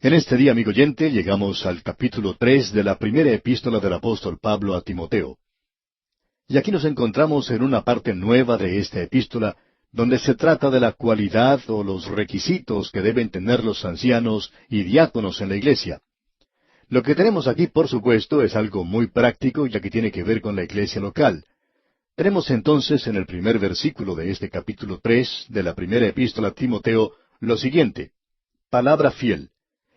En este día, amigo oyente, llegamos al capítulo 3 de la primera epístola del apóstol Pablo a Timoteo. Y aquí nos encontramos en una parte nueva de esta epístola, donde se trata de la cualidad o los requisitos que deben tener los ancianos y diáconos en la iglesia. Lo que tenemos aquí, por supuesto, es algo muy práctico, ya que tiene que ver con la iglesia local. Tenemos entonces en el primer versículo de este capítulo 3 de la primera epístola a Timoteo lo siguiente: palabra fiel.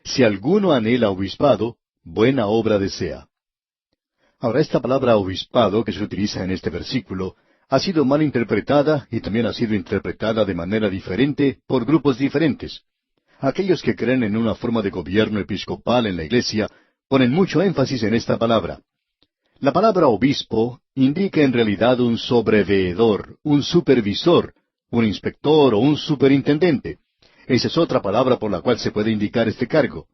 Si alguno anhela obispado, buena obra desea. Ahora, esta palabra obispado que se utiliza en este versículo ha sido mal interpretada y también ha sido interpretada de manera diferente por grupos diferentes. Aquellos que creen en una forma de gobierno episcopal en la iglesia ponen mucho énfasis en esta palabra. La palabra obispo indica en realidad un sobreveedor, un supervisor, un inspector o un superintendente. Esa es otra palabra por la cual se puede indicar este cargo.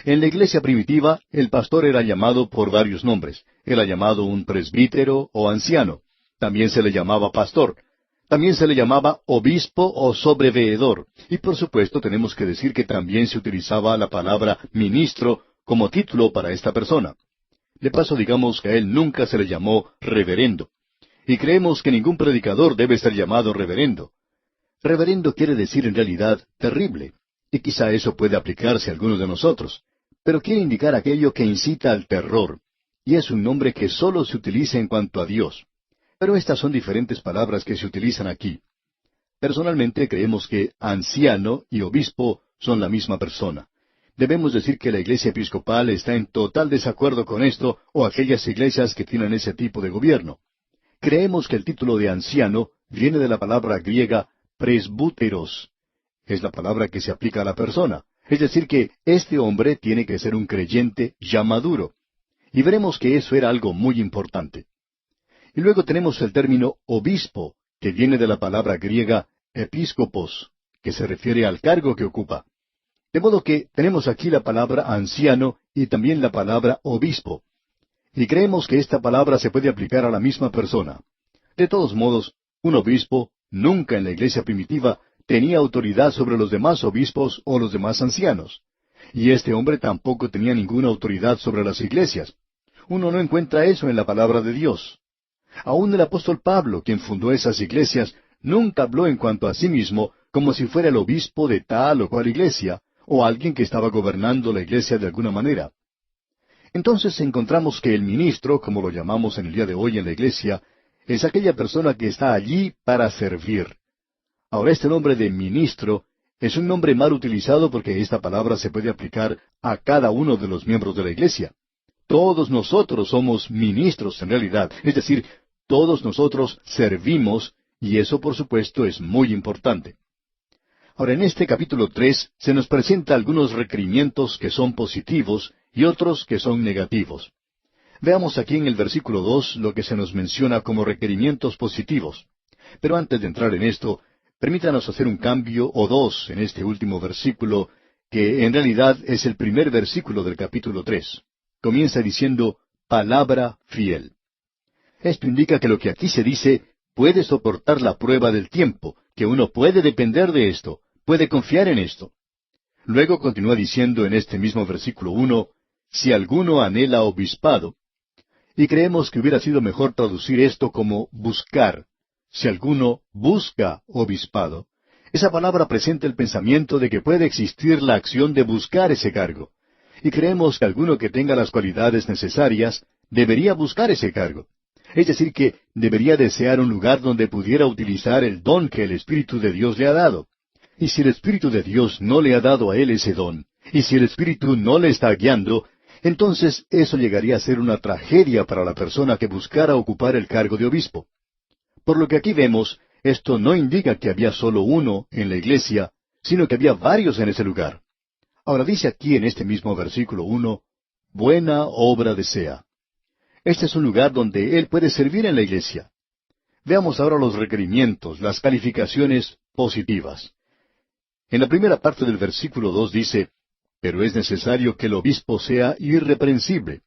En la iglesia primitiva, el pastor era llamado por varios nombres. Era llamado un presbítero o anciano. También se le llamaba pastor. También se le llamaba obispo o sobreveedor. Y por supuesto tenemos que decir que también se utilizaba la palabra ministro como título para esta persona. De paso, digamos que a él nunca se le llamó reverendo. Y creemos que ningún predicador debe ser llamado reverendo. Reverendo quiere decir en realidad terrible, y quizá eso puede aplicarse a algunos de nosotros, pero quiere indicar aquello que incita al terror, y es un nombre que solo se utiliza en cuanto a Dios. Pero estas son diferentes palabras que se utilizan aquí. Personalmente creemos que anciano y obispo son la misma persona. Debemos decir que la iglesia episcopal está en total desacuerdo con esto, o aquellas iglesias que tienen ese tipo de gobierno. Creemos que el título de anciano viene de la palabra griega presbúteros. Es la palabra que se aplica a la persona. Es decir, que este hombre tiene que ser un creyente ya maduro. Y veremos que eso era algo muy importante. Y luego tenemos el término obispo, que viene de la palabra griega episcopos, que se refiere al cargo que ocupa. De modo que tenemos aquí la palabra anciano y también la palabra obispo. Y creemos que esta palabra se puede aplicar a la misma persona. De todos modos, un obispo nunca en la iglesia primitiva tenía autoridad sobre los demás obispos o los demás ancianos. Y este hombre tampoco tenía ninguna autoridad sobre las iglesias. Uno no encuentra eso en la palabra de Dios. Aún el apóstol Pablo, quien fundó esas iglesias, nunca habló en cuanto a sí mismo como si fuera el obispo de tal o cual iglesia, o alguien que estaba gobernando la iglesia de alguna manera. Entonces encontramos que el ministro, como lo llamamos en el día de hoy en la iglesia, es aquella persona que está allí para servir. Ahora, este nombre de ministro es un nombre mal utilizado porque esta palabra se puede aplicar a cada uno de los miembros de la iglesia. Todos nosotros somos ministros en realidad, es decir, todos nosotros servimos, y eso por supuesto es muy importante. Ahora, en este capítulo 3 se nos presenta algunos requerimientos que son positivos y otros que son negativos. Veamos aquí en el versículo 2 lo que se nos menciona como requerimientos positivos. Pero antes de entrar en esto, permítanos hacer un cambio o dos en este último versículo, que en realidad es el primer versículo del capítulo 3. Comienza diciendo, palabra fiel. Esto indica que lo que aquí se dice puede soportar la prueba del tiempo, que uno puede depender de esto, puede confiar en esto. Luego continúa diciendo en este mismo versículo 1, si alguno anhela obispado. Y creemos que hubiera sido mejor traducir esto como buscar. Si alguno busca obispado. Esa palabra presenta el pensamiento de que puede existir la acción de buscar ese cargo. Y creemos que alguno que tenga las cualidades necesarias debería buscar ese cargo. Es decir, que debería desear un lugar donde pudiera utilizar el don que el Espíritu de Dios le ha dado. Y si el Espíritu de Dios no le ha dado a él ese don, y si el Espíritu no le está guiando, entonces eso llegaría a ser una tragedia para la persona que buscara ocupar el cargo de obispo. Por lo que aquí vemos, esto no indica que había solo uno en la iglesia, sino que había varios en ese lugar. Ahora dice aquí en este mismo versículo 1, buena obra desea. Este es un lugar donde él puede servir en la iglesia. Veamos ahora los requerimientos, las calificaciones positivas. En la primera parte del versículo 2 dice, pero es necesario que el obispo sea irreprensible.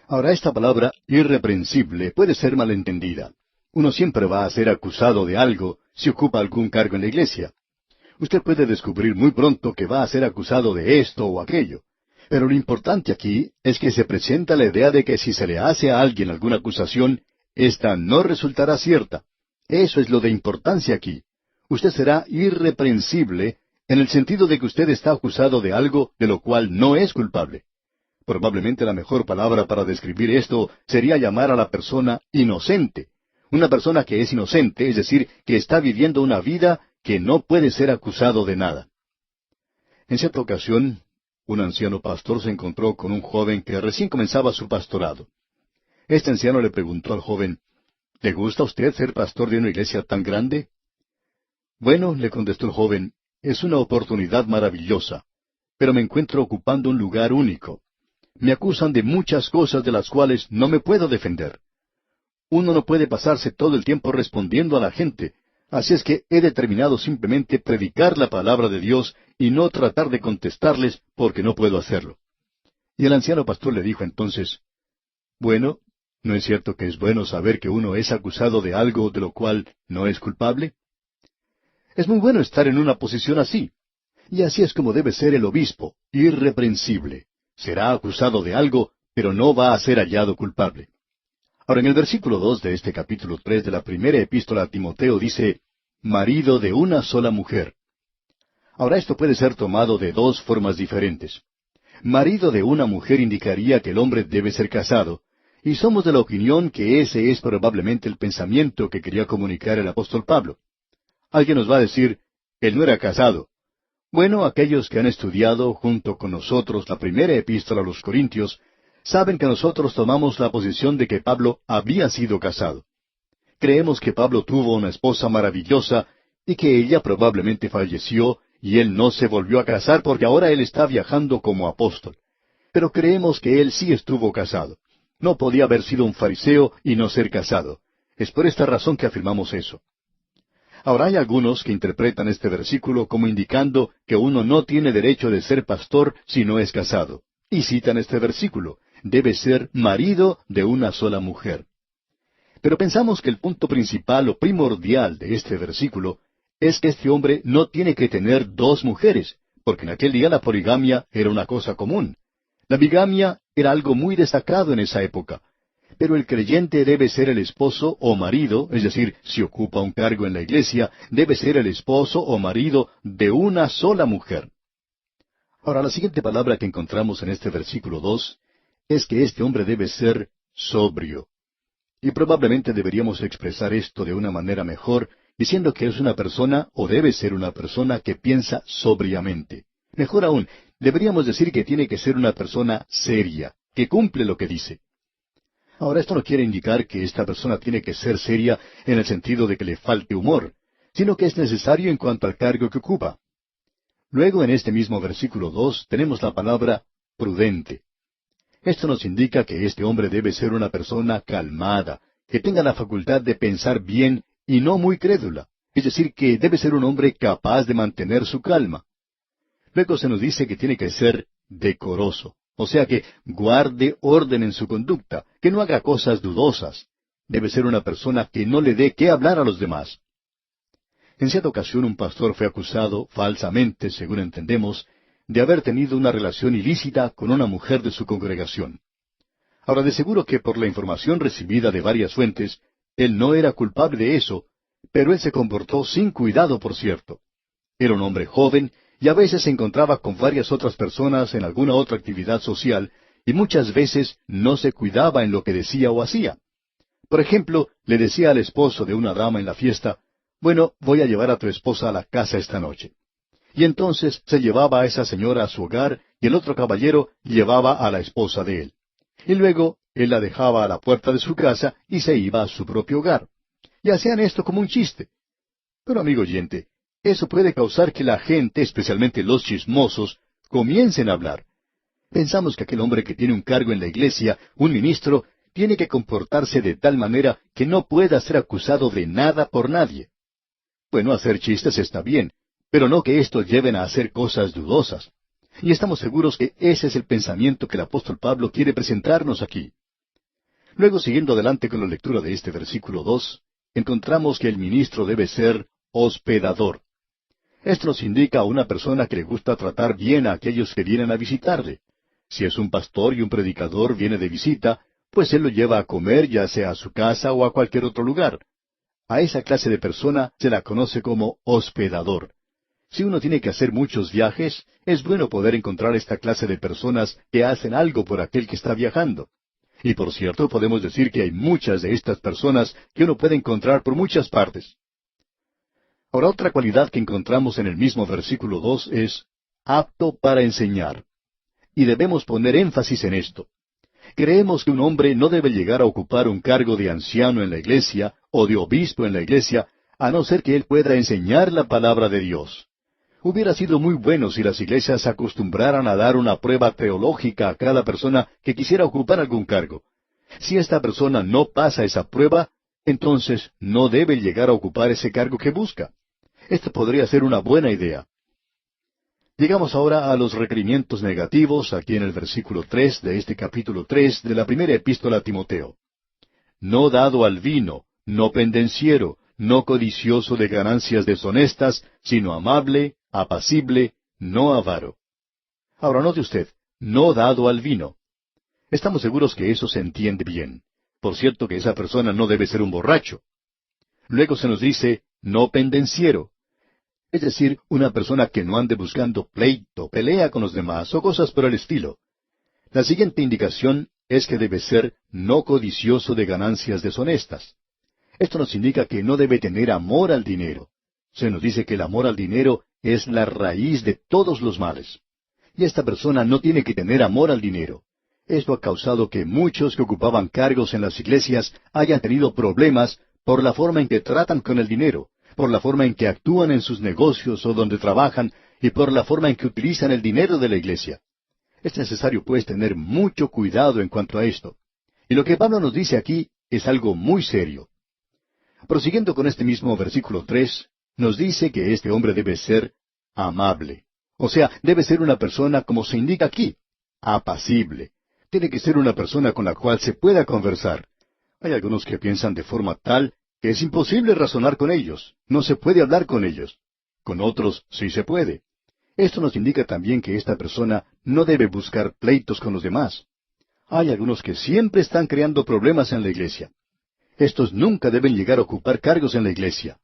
Ahora, esta palabra irreprensible puede ser malentendida. Uno siempre va a ser acusado de algo si ocupa algún cargo en la iglesia. Usted puede descubrir muy pronto que va a ser acusado de esto o aquello. Pero lo importante aquí es que se presenta la idea de que si se le hace a alguien alguna acusación, ésta no resultará cierta. Eso es lo de importancia aquí. Usted será irreprensible en el sentido de que usted está acusado de algo de lo cual no es culpable. Probablemente la mejor palabra para describir esto sería llamar a la persona inocente. Una persona que es inocente, es decir, que está viviendo una vida que no puede ser acusado de nada. En cierta ocasión, un anciano pastor se encontró con un joven que recién comenzaba su pastorado. Este anciano le preguntó al joven, ¿le gusta a usted ser pastor de una iglesia tan grande? Bueno, le contestó el joven, es una oportunidad maravillosa, pero me encuentro ocupando un lugar único. Me acusan de muchas cosas de las cuales no me puedo defender. Uno no puede pasarse todo el tiempo respondiendo a la gente, así es que he determinado simplemente predicar la palabra de Dios y no tratar de contestarles porque no puedo hacerlo. Y el anciano pastor le dijo entonces, bueno, ¿no es cierto que es bueno saber que uno es acusado de algo de lo cual no es culpable? Es muy bueno estar en una posición así. Y así es como debe ser el obispo, irreprensible. Será acusado de algo, pero no va a ser hallado culpable. Ahora, en el versículo 2 de este capítulo 3 de la primera epístola a Timoteo dice, marido de una sola mujer. Ahora, esto puede ser tomado de dos formas diferentes. Marido de una mujer indicaría que el hombre debe ser casado, y somos de la opinión que ese es probablemente el pensamiento que quería comunicar el apóstol Pablo. Alguien nos va a decir, él no era casado. Bueno, aquellos que han estudiado junto con nosotros la primera epístola a los Corintios, saben que nosotros tomamos la posición de que Pablo había sido casado. Creemos que Pablo tuvo una esposa maravillosa y que ella probablemente falleció y él no se volvió a casar porque ahora él está viajando como apóstol. Pero creemos que él sí estuvo casado. No podía haber sido un fariseo y no ser casado. Es por esta razón que afirmamos eso. Ahora hay algunos que interpretan este versículo como indicando que uno no tiene derecho de ser pastor si no es casado. Y citan este versículo, debe ser marido de una sola mujer. Pero pensamos que el punto principal o primordial de este versículo es que este hombre no tiene que tener dos mujeres, porque en aquel día la poligamia era una cosa común. La bigamia era algo muy destacado en esa época. Pero el creyente debe ser el esposo o marido, es decir, si ocupa un cargo en la iglesia, debe ser el esposo o marido de una sola mujer. Ahora, la siguiente palabra que encontramos en este versículo 2 es que este hombre debe ser sobrio. Y probablemente deberíamos expresar esto de una manera mejor, diciendo que es una persona o debe ser una persona que piensa sobriamente. Mejor aún, deberíamos decir que tiene que ser una persona seria, que cumple lo que dice. Ahora, esto no quiere indicar que esta persona tiene que ser seria en el sentido de que le falte humor, sino que es necesario en cuanto al cargo que ocupa. Luego, en este mismo versículo 2, tenemos la palabra prudente. Esto nos indica que este hombre debe ser una persona calmada, que tenga la facultad de pensar bien y no muy crédula, es decir, que debe ser un hombre capaz de mantener su calma. Luego se nos dice que tiene que ser decoroso, o sea que guarde orden en su conducta, que no haga cosas dudosas. Debe ser una persona que no le dé qué hablar a los demás. En cierta ocasión un pastor fue acusado, falsamente, según entendemos, de haber tenido una relación ilícita con una mujer de su congregación. Ahora, de seguro que por la información recibida de varias fuentes, él no era culpable de eso, pero él se comportó sin cuidado, por cierto. Era un hombre joven y a veces se encontraba con varias otras personas en alguna otra actividad social y muchas veces no se cuidaba en lo que decía o hacía. Por ejemplo, le decía al esposo de una dama en la fiesta, bueno, voy a llevar a tu esposa a la casa esta noche. Y entonces se llevaba a esa señora a su hogar y el otro caballero llevaba a la esposa de él. Y luego él la dejaba a la puerta de su casa y se iba a su propio hogar. Y hacían esto como un chiste. Pero amigo oyente, eso puede causar que la gente, especialmente los chismosos, comiencen a hablar. Pensamos que aquel hombre que tiene un cargo en la iglesia, un ministro, tiene que comportarse de tal manera que no pueda ser acusado de nada por nadie. Bueno, hacer chistes está bien, pero no que estos lleven a hacer cosas dudosas. Y estamos seguros que ese es el pensamiento que el apóstol Pablo quiere presentarnos aquí. Luego, siguiendo adelante con la lectura de este versículo 2, encontramos que el ministro debe ser hospedador. Esto nos indica a una persona que le gusta tratar bien a aquellos que vienen a visitarle. Si es un pastor y un predicador viene de visita, pues él lo lleva a comer ya sea a su casa o a cualquier otro lugar. A esa clase de persona se la conoce como hospedador. Si uno tiene que hacer muchos viajes, es bueno poder encontrar esta clase de personas que hacen algo por aquel que está viajando. Y por cierto, podemos decir que hay muchas de estas personas que uno puede encontrar por muchas partes. Ahora, otra cualidad que encontramos en el mismo versículo 2 es apto para enseñar. Y debemos poner énfasis en esto. Creemos que un hombre no debe llegar a ocupar un cargo de anciano en la iglesia o de obispo en la iglesia, a no ser que él pueda enseñar la palabra de Dios. Hubiera sido muy bueno si las iglesias se acostumbraran a dar una prueba teológica a cada persona que quisiera ocupar algún cargo. Si esta persona no pasa esa prueba, entonces no debe llegar a ocupar ese cargo que busca. Esta podría ser una buena idea. Llegamos ahora a los requerimientos negativos, aquí en el versículo 3 de este capítulo 3 de la primera epístola a Timoteo. No dado al vino, no pendenciero, no codicioso de ganancias deshonestas, sino amable, apacible, no avaro. Ahora note usted, no dado al vino. Estamos seguros que eso se entiende bien. Por cierto que esa persona no debe ser un borracho. Luego se nos dice, no pendenciero. Es decir, una persona que no ande buscando pleito, pelea con los demás o cosas por el estilo. La siguiente indicación es que debe ser no codicioso de ganancias deshonestas. Esto nos indica que no debe tener amor al dinero. Se nos dice que el amor al dinero es la raíz de todos los males. Y esta persona no tiene que tener amor al dinero. Esto ha causado que muchos que ocupaban cargos en las iglesias hayan tenido problemas por la forma en que tratan con el dinero, por la forma en que actúan en sus negocios o donde trabajan, y por la forma en que utilizan el dinero de la iglesia. Es necesario, pues, tener mucho cuidado en cuanto a esto. Y lo que Pablo nos dice aquí es algo muy serio. Prosiguiendo con este mismo versículo 3, nos dice que este hombre debe ser amable. O sea, debe ser una persona como se indica aquí, apacible. Tiene que ser una persona con la cual se pueda conversar. Hay algunos que piensan de forma tal que es imposible razonar con ellos. No se puede hablar con ellos. Con otros sí se puede. Esto nos indica también que esta persona no debe buscar pleitos con los demás. Hay algunos que siempre están creando problemas en la iglesia. Estos nunca deben llegar a ocupar cargos en la iglesia.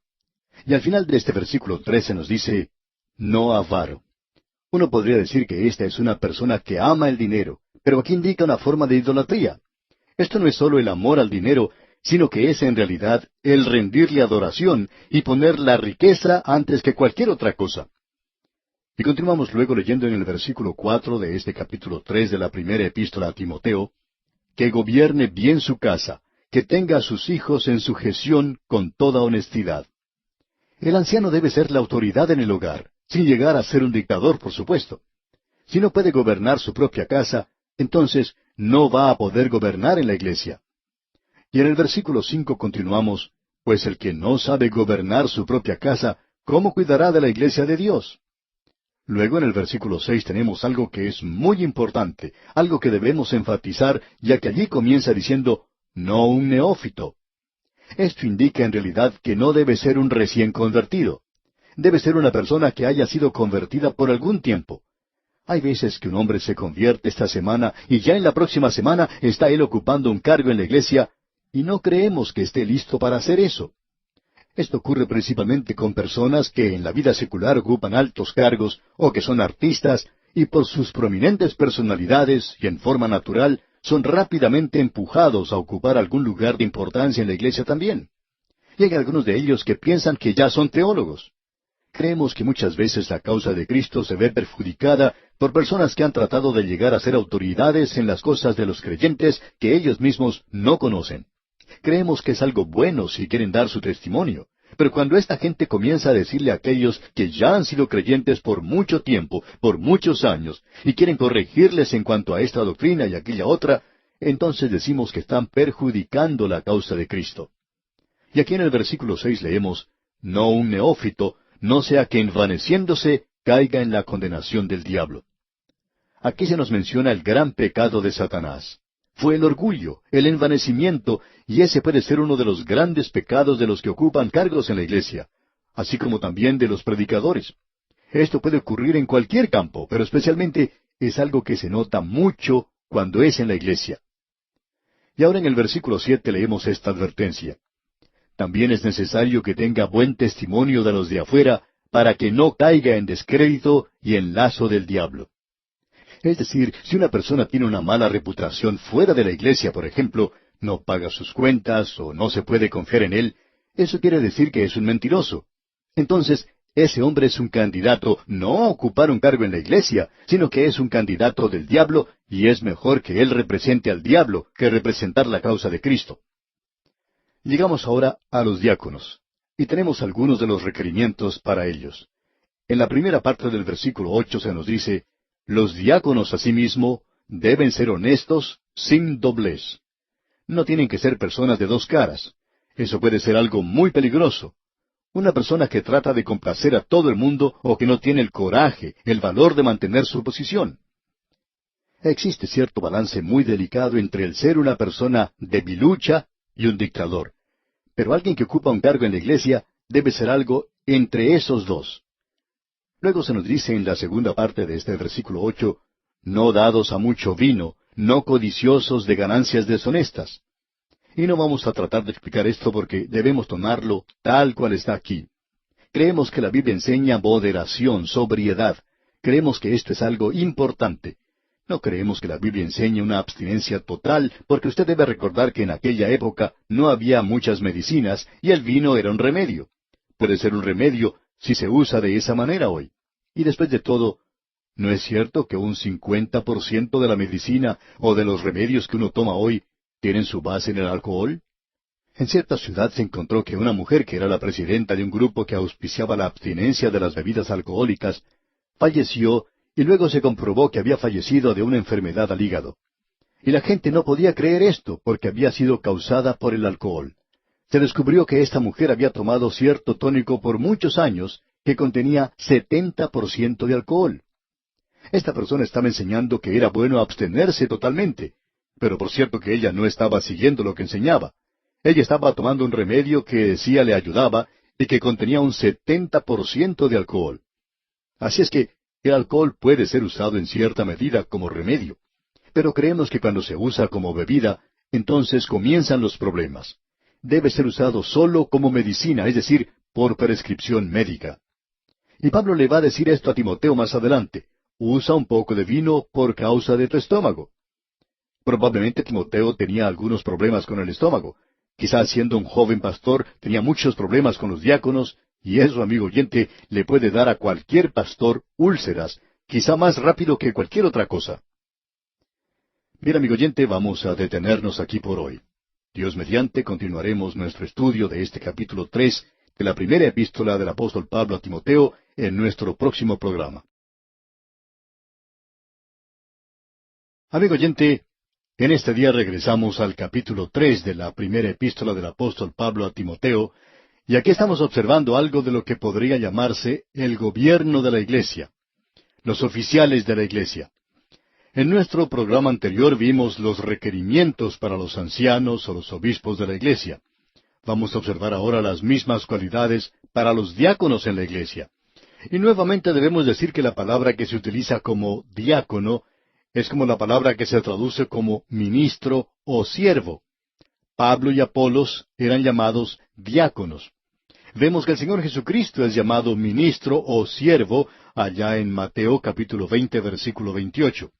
Y al final de este versículo 13 nos dice, no avaro. Uno podría decir que esta es una persona que ama el dinero, pero aquí indica una forma de idolatría. Esto no es solo el amor al dinero, sino que es en realidad el rendirle adoración y poner la riqueza antes que cualquier otra cosa. Y continuamos luego leyendo en el versículo 4 de este capítulo 3 de la primera epístola a Timoteo, que gobierne bien su casa, que tenga a sus hijos en sujeción con toda honestidad. El anciano debe ser la autoridad en el hogar, sin llegar a ser un dictador, por supuesto. Si no puede gobernar su propia casa, entonces no va a poder gobernar en la iglesia. Y en el versículo 5 continuamos, pues el que no sabe gobernar su propia casa, ¿cómo cuidará de la iglesia de Dios? Luego en el versículo 6 tenemos algo que es muy importante, algo que debemos enfatizar, ya que allí comienza diciendo, no un neófito. Esto indica en realidad que no debe ser un recién convertido. Debe ser una persona que haya sido convertida por algún tiempo. Hay veces que un hombre se convierte esta semana y ya en la próxima semana está él ocupando un cargo en la iglesia y no creemos que esté listo para hacer eso. Esto ocurre principalmente con personas que en la vida secular ocupan altos cargos o que son artistas y por sus prominentes personalidades y en forma natural son rápidamente empujados a ocupar algún lugar de importancia en la iglesia también. Y hay algunos de ellos que piensan que ya son teólogos. Creemos que muchas veces la causa de Cristo se ve perjudicada por personas que han tratado de llegar a ser autoridades en las cosas de los creyentes que ellos mismos no conocen. Creemos que es algo bueno si quieren dar su testimonio, pero cuando esta gente comienza a decirle a aquellos que ya han sido creyentes por mucho tiempo, por muchos años, y quieren corregirles en cuanto a esta doctrina y aquella otra, entonces decimos que están perjudicando la causa de Cristo. Y aquí en el versículo 6 leemos, no un neófito, no sea que envaneciéndose caiga en la condenación del diablo. Aquí se nos menciona el gran pecado de Satanás. Fue el orgullo, el envanecimiento, y ese puede ser uno de los grandes pecados de los que ocupan cargos en la iglesia, así como también de los predicadores. Esto puede ocurrir en cualquier campo, pero especialmente es algo que se nota mucho cuando es en la iglesia. Y ahora en el versículo 7 leemos esta advertencia. También es necesario que tenga buen testimonio de los de afuera, para que no caiga en descrédito y en lazo del diablo. Es decir, si una persona tiene una mala reputación fuera de la iglesia, por ejemplo, no paga sus cuentas o no se puede confiar en él, eso quiere decir que es un mentiroso. Entonces, ese hombre es un candidato no a ocupar un cargo en la iglesia, sino que es un candidato del diablo, y es mejor que él represente al diablo que representar la causa de Cristo. Llegamos ahora a los diáconos, y tenemos algunos de los requerimientos para ellos. En la primera parte del versículo 8 se nos dice, los diáconos asimismo deben ser honestos, sin doblez. No tienen que ser personas de dos caras. Eso puede ser algo muy peligroso. Una persona que trata de complacer a todo el mundo o que no tiene el coraje, el valor de mantener su posición. Existe cierto balance muy delicado entre el ser una persona debilucha y un dictador. Pero alguien que ocupa un cargo en la iglesia debe ser algo entre esos dos. Luego se nos dice en la segunda parte de este versículo 8, no dados a mucho vino, no codiciosos de ganancias deshonestas. Y no vamos a tratar de explicar esto porque debemos tomarlo tal cual está aquí. Creemos que la Biblia enseña moderación, sobriedad. Creemos que esto es algo importante. No creemos que la Biblia enseñe una abstinencia total, porque usted debe recordar que en aquella época no había muchas medicinas y el vino era un remedio. Puede ser un remedio si se usa de esa manera hoy. Y después de todo, ¿no es cierto que un 50% de la medicina o de los remedios que uno toma hoy tienen su base en el alcohol? En cierta ciudad se encontró que una mujer que era la presidenta de un grupo que auspiciaba la abstinencia de las bebidas alcohólicas, falleció y luego se comprobó que había fallecido de una enfermedad al hígado. Y la gente no podía creer esto porque había sido causada por el alcohol. Se descubrió que esta mujer había tomado cierto tónico por muchos años que contenía 70% de alcohol. Esta persona estaba enseñando que era bueno abstenerse totalmente, pero por cierto que ella no estaba siguiendo lo que enseñaba. Ella estaba tomando un remedio que decía le ayudaba y que contenía un 70% de alcohol. Así es que el alcohol puede ser usado en cierta medida como remedio, pero creemos que cuando se usa como bebida, entonces comienzan los problemas. Debe ser usado solo como medicina, es decir, por prescripción médica. Y Pablo le va a decir esto a Timoteo más adelante. Usa un poco de vino por causa de tu estómago. Probablemente Timoteo tenía algunos problemas con el estómago. Quizás siendo un joven pastor tenía muchos problemas con los diáconos, y eso, amigo oyente, le puede dar a cualquier pastor úlceras, quizá más rápido que cualquier otra cosa. Bien, amigo oyente, vamos a detenernos aquí por hoy. Dios mediante, continuaremos nuestro estudio de este capítulo 3 de la primera epístola del apóstol Pablo a Timoteo en nuestro próximo programa. Amigo oyente, en este día regresamos al capítulo 3 de la primera epístola del apóstol Pablo a Timoteo, y aquí estamos observando algo de lo que podría llamarse el gobierno de la iglesia, los oficiales de la iglesia. En nuestro programa anterior vimos los requerimientos para los ancianos o los obispos de la iglesia. Vamos a observar ahora las mismas cualidades para los diáconos en la iglesia. Y nuevamente debemos decir que la palabra que se utiliza como diácono es como la palabra que se traduce como ministro o siervo. Pablo y Apolos eran llamados diáconos. Vemos que el Señor Jesucristo es llamado ministro o siervo allá en Mateo capítulo 20, versículo 28.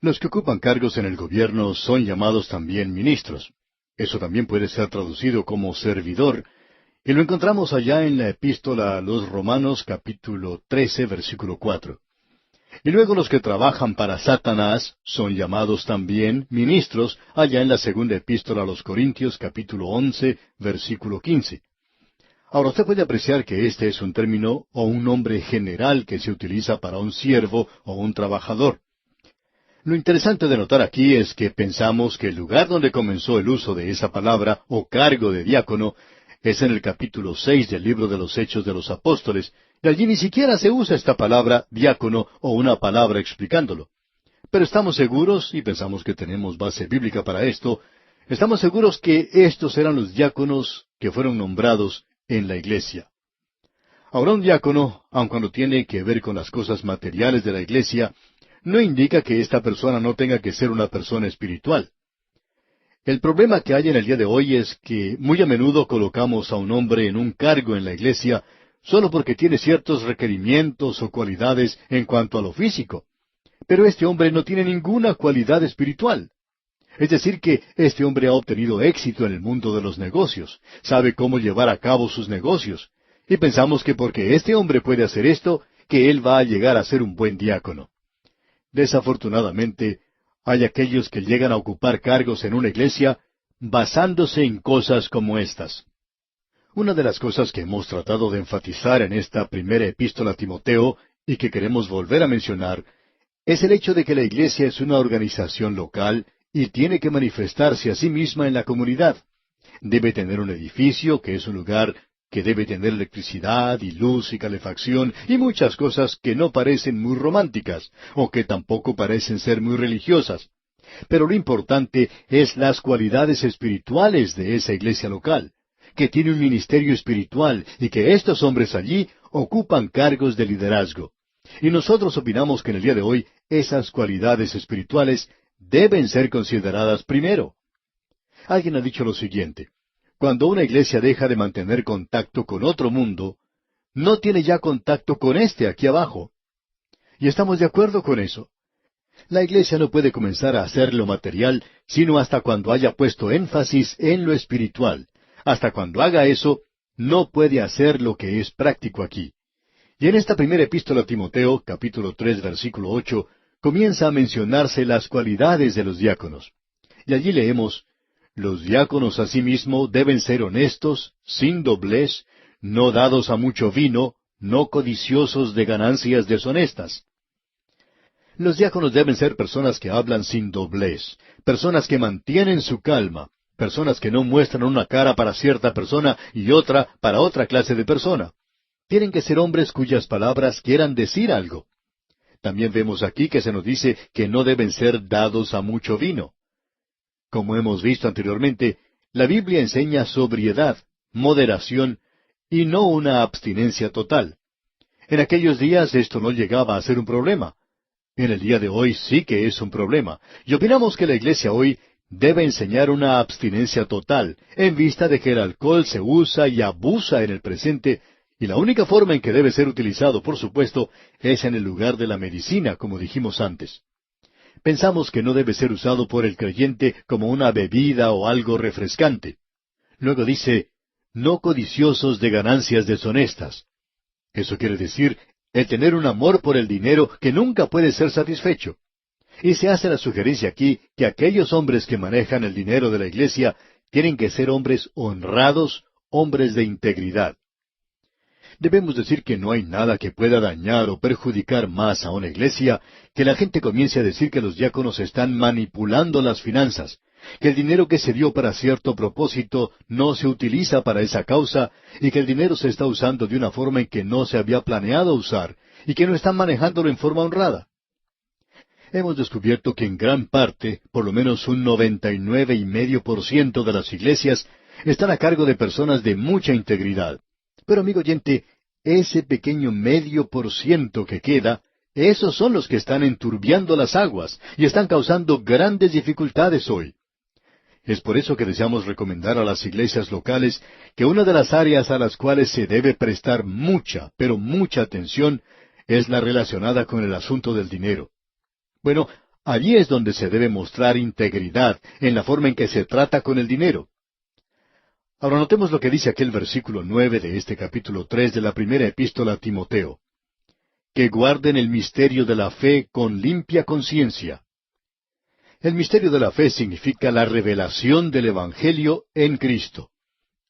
Los que ocupan cargos en el gobierno son llamados también ministros. Eso también puede ser traducido como servidor, y lo encontramos allá en la epístola a los Romanos capítulo 13, versículo 4. Y luego los que trabajan para Satanás son llamados también ministros allá en la segunda epístola a los Corintios capítulo 11, versículo 15. Ahora usted puede apreciar que este es un término o un nombre general que se utiliza para un siervo o un trabajador. Lo interesante de notar aquí es que pensamos que el lugar donde comenzó el uso de esa palabra o cargo de diácono es en el capítulo 6 del libro de los Hechos de los Apóstoles, y allí ni siquiera se usa esta palabra diácono o una palabra explicándolo. Pero estamos seguros, y pensamos que tenemos base bíblica para esto, estamos seguros que estos eran los diáconos que fueron nombrados en la iglesia. Ahora un diácono, aun cuando tiene que ver con las cosas materiales de la iglesia, no indica que esta persona no tenga que ser una persona espiritual. El problema que hay en el día de hoy es que muy a menudo colocamos a un hombre en un cargo en la iglesia solo porque tiene ciertos requerimientos o cualidades en cuanto a lo físico. Pero este hombre no tiene ninguna cualidad espiritual. Es decir, que este hombre ha obtenido éxito en el mundo de los negocios, sabe cómo llevar a cabo sus negocios, y pensamos que porque este hombre puede hacer esto, que él va a llegar a ser un buen diácono. Desafortunadamente, hay aquellos que llegan a ocupar cargos en una iglesia basándose en cosas como estas. Una de las cosas que hemos tratado de enfatizar en esta primera epístola a Timoteo, y que queremos volver a mencionar, es el hecho de que la iglesia es una organización local y tiene que manifestarse a sí misma en la comunidad. Debe tener un edificio, que es un lugar que debe tener electricidad y luz y calefacción y muchas cosas que no parecen muy románticas, o que tampoco parecen ser muy religiosas. Pero lo importante es las cualidades espirituales de esa iglesia local, que tiene un ministerio espiritual y que estos hombres allí ocupan cargos de liderazgo. Y nosotros opinamos que en el día de hoy esas cualidades espirituales deben ser consideradas primero. Alguien ha dicho lo siguiente: cuando una iglesia deja de mantener contacto con otro mundo, no tiene ya contacto con este aquí abajo. Y estamos de acuerdo con eso. La iglesia no puede comenzar a hacer lo material sino hasta cuando haya puesto énfasis en lo espiritual. Hasta cuando haga eso, no puede hacer lo que es práctico aquí. Y en esta primera epístola a Timoteo, capítulo 3, versículo 8, comienza a mencionarse las cualidades de los diáconos. Y allí leemos: los diáconos asimismo deben ser honestos, sin doblez, no dados a mucho vino, no codiciosos de ganancias deshonestas. Los diáconos deben ser personas que hablan sin doblez, personas que mantienen su calma, personas que no muestran una cara para cierta persona y otra para otra clase de persona. Tienen que ser hombres cuyas palabras quieran decir algo. También vemos aquí que se nos dice que no deben ser dados a mucho vino. Como hemos visto anteriormente, la Biblia enseña sobriedad, moderación, y no una abstinencia total. En aquellos días esto no llegaba a ser un problema. En el día de hoy sí que es un problema, y opinamos que la iglesia hoy debe enseñar una abstinencia total, en vista de que el alcohol se usa y abusa en el presente, y la única forma en que debe ser utilizado, por supuesto, es en el lugar de la medicina, como dijimos antes. Pensamos que no debe ser usado por el creyente como una bebida o algo refrescante. Luego dice, no codiciosos de ganancias deshonestas. Eso quiere decir el tener un amor por el dinero que nunca puede ser satisfecho. Y se hace la sugerencia aquí que aquellos hombres que manejan el dinero de la iglesia tienen que ser hombres honrados, hombres de integridad. Debemos decir que no hay nada que pueda dañar o perjudicar más a una iglesia que la gente comience a decir que los diáconos están manipulando las finanzas, que el dinero que se dio para cierto propósito no se utiliza para esa causa y que el dinero se está usando de una forma en que no se había planeado usar y que no están manejándolo en forma honrada. Hemos descubierto que en gran parte, por lo menos un 99,5% de las iglesias están a cargo de personas de mucha integridad. Pero amigo oyente, ese pequeño 0,5% que queda, esos son los que están enturbiando las aguas y están causando grandes dificultades hoy. Es por eso que deseamos recomendar a las iglesias locales que una de las áreas a las cuales se debe prestar mucha, pero mucha atención es la relacionada con el asunto del dinero. Bueno, allí es donde se debe mostrar integridad en la forma en que se trata con el dinero. Ahora notemos lo que dice aquel versículo 9 de este capítulo 3 de la primera epístola a Timoteo. Que guarden el misterio de la fe con limpia conciencia. El misterio de la fe significa la revelación del Evangelio en Cristo.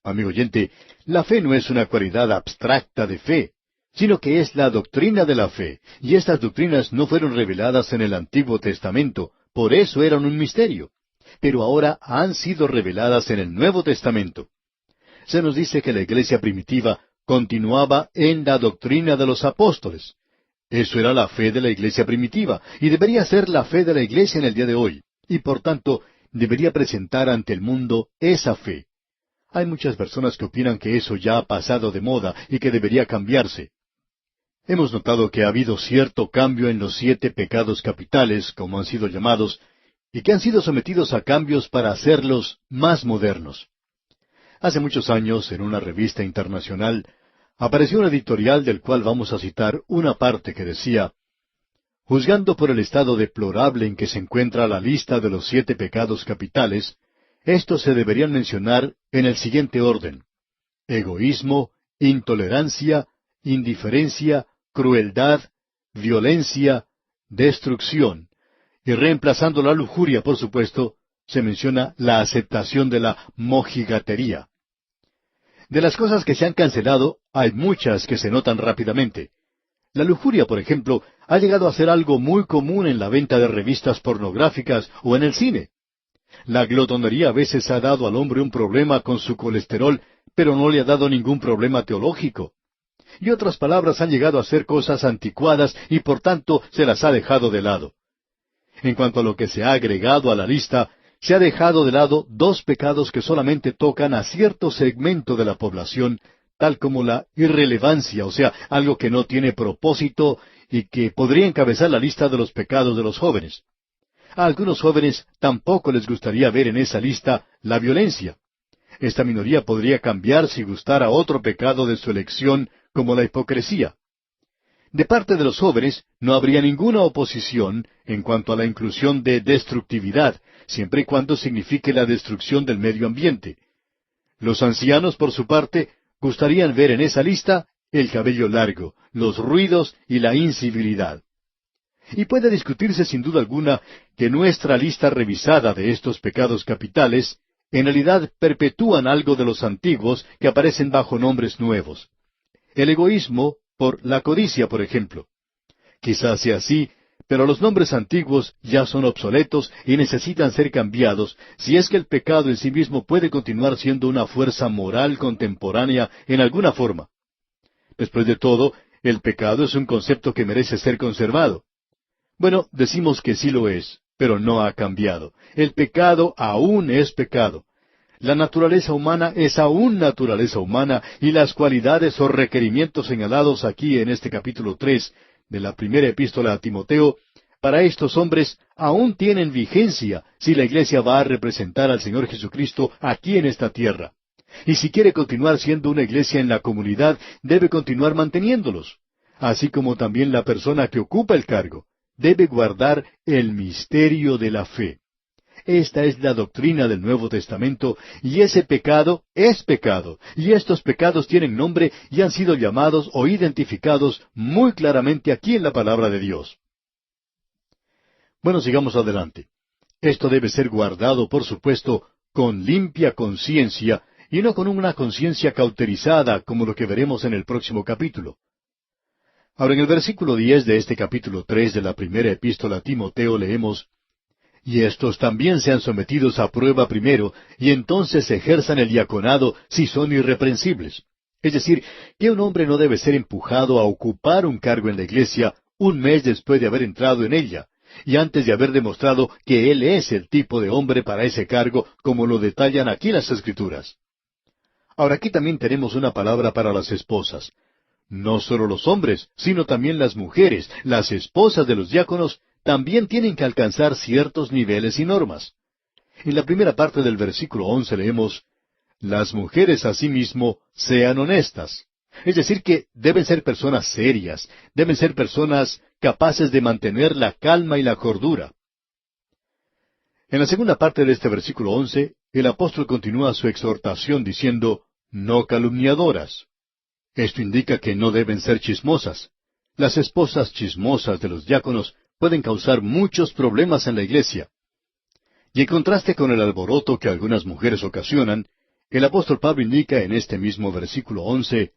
Amigo oyente, la fe no es una cualidad abstracta de fe, sino que es la doctrina de la fe, y estas doctrinas no fueron reveladas en el Antiguo Testamento, por eso eran un misterio, pero ahora han sido reveladas en el Nuevo Testamento. Se nos dice que la iglesia primitiva continuaba en la doctrina de los apóstoles. Eso era la fe de la iglesia primitiva, y debería ser la fe de la iglesia en el día de hoy, y por tanto debería presentar ante el mundo esa fe. Hay muchas personas que opinan que eso ya ha pasado de moda y que debería cambiarse. Hemos notado que ha habido cierto cambio en los 7 pecados capitales, como han sido llamados, y que han sido sometidos a cambios para hacerlos más modernos. Hace muchos años, en una revista internacional, apareció un editorial del cual vamos a citar una parte que decía: juzgando por el estado deplorable en que se encuentra la lista de los 7 pecados capitales, estos se deberían mencionar en el siguiente orden: egoísmo, intolerancia, indiferencia, crueldad, violencia, destrucción. Y reemplazando la lujuria, por supuesto, se menciona la aceptación de la mojigatería. De las cosas que se han cancelado, hay muchas que se notan rápidamente. La lujuria, por ejemplo, ha llegado a ser algo muy común en la venta de revistas pornográficas o en el cine. La glotonería a veces ha dado al hombre un problema con su colesterol, pero no le ha dado ningún problema teológico. Y otras palabras, han llegado a ser cosas anticuadas y por tanto se las ha dejado de lado. En cuanto a lo que se ha agregado a la lista, se ha dejado de lado 2 pecados que solamente tocan a cierto segmento de la población, tal como la irrelevancia, o sea, algo que no tiene propósito y que podría encabezar la lista de los pecados de los jóvenes. A algunos jóvenes tampoco les gustaría ver en esa lista la violencia. Esta minoría podría cambiar si gustara otro pecado de su elección, como la hipocresía. De parte de los jóvenes no habría ninguna oposición en cuanto a la inclusión de destructividad, siempre y cuando signifique la destrucción del medio ambiente. Los ancianos, por su parte, gustarían ver en esa lista el cabello largo, los ruidos y la incivilidad. Y puede discutirse sin duda alguna que nuestra lista revisada de estos pecados capitales en realidad perpetúan algo de los antiguos que aparecen bajo nombres nuevos. El egoísmo por la codicia, por ejemplo. Quizás sea así, pero los nombres antiguos ya son obsoletos y necesitan ser cambiados si es que el pecado en sí mismo puede continuar siendo una fuerza moral contemporánea en alguna forma. Después de todo, el pecado es un concepto que merece ser conservado. Bueno, decimos que sí lo es, pero no ha cambiado. El pecado aún es pecado. La naturaleza humana es aún naturaleza humana, y las cualidades o requerimientos señalados aquí en este capítulo 3 de la primera epístola a Timoteo, para estos hombres aún tienen vigencia si la iglesia va a representar al Señor Jesucristo aquí en esta tierra. Y si quiere continuar siendo una iglesia en la comunidad, debe continuar manteniéndolos, así como también la persona que ocupa el cargo debe guardar el misterio de la fe. Esta es la doctrina del Nuevo Testamento, y ese pecado es pecado, y estos pecados tienen nombre y han sido llamados o identificados muy claramente aquí en la palabra de Dios. Bueno, sigamos adelante. Esto debe ser guardado, por supuesto, con limpia conciencia, y no con una conciencia cauterizada, como lo que veremos en el próximo capítulo. Ahora, en el versículo 10 de este capítulo 3 de la primera epístola a Timoteo leemos: y estos también sean sometidos a prueba primero, y entonces ejerzan el diaconado si son irreprensibles. Es decir, que un hombre no debe ser empujado a ocupar un cargo en la iglesia un mes después de haber entrado en ella, y antes de haber demostrado que él es el tipo de hombre para ese cargo, como lo detallan aquí las Escrituras. Ahora, aquí también tenemos una palabra para las esposas. No solo los hombres, sino también las mujeres, las esposas de los diáconos, también tienen que alcanzar ciertos niveles y normas. En la primera parte del versículo 11 leemos: las mujeres asimismo sean honestas. Es decir, que deben ser personas serias, deben ser personas capaces de mantener la calma y la cordura. En la segunda parte de este versículo 11, el apóstol continúa su exhortación diciendo: no calumniadoras. Esto indica que no deben ser chismosas. Las esposas chismosas de los diáconos pueden causar muchos problemas en la iglesia. Y en contraste con el alboroto que algunas mujeres ocasionan, el apóstol Pablo indica en este mismo versículo 11,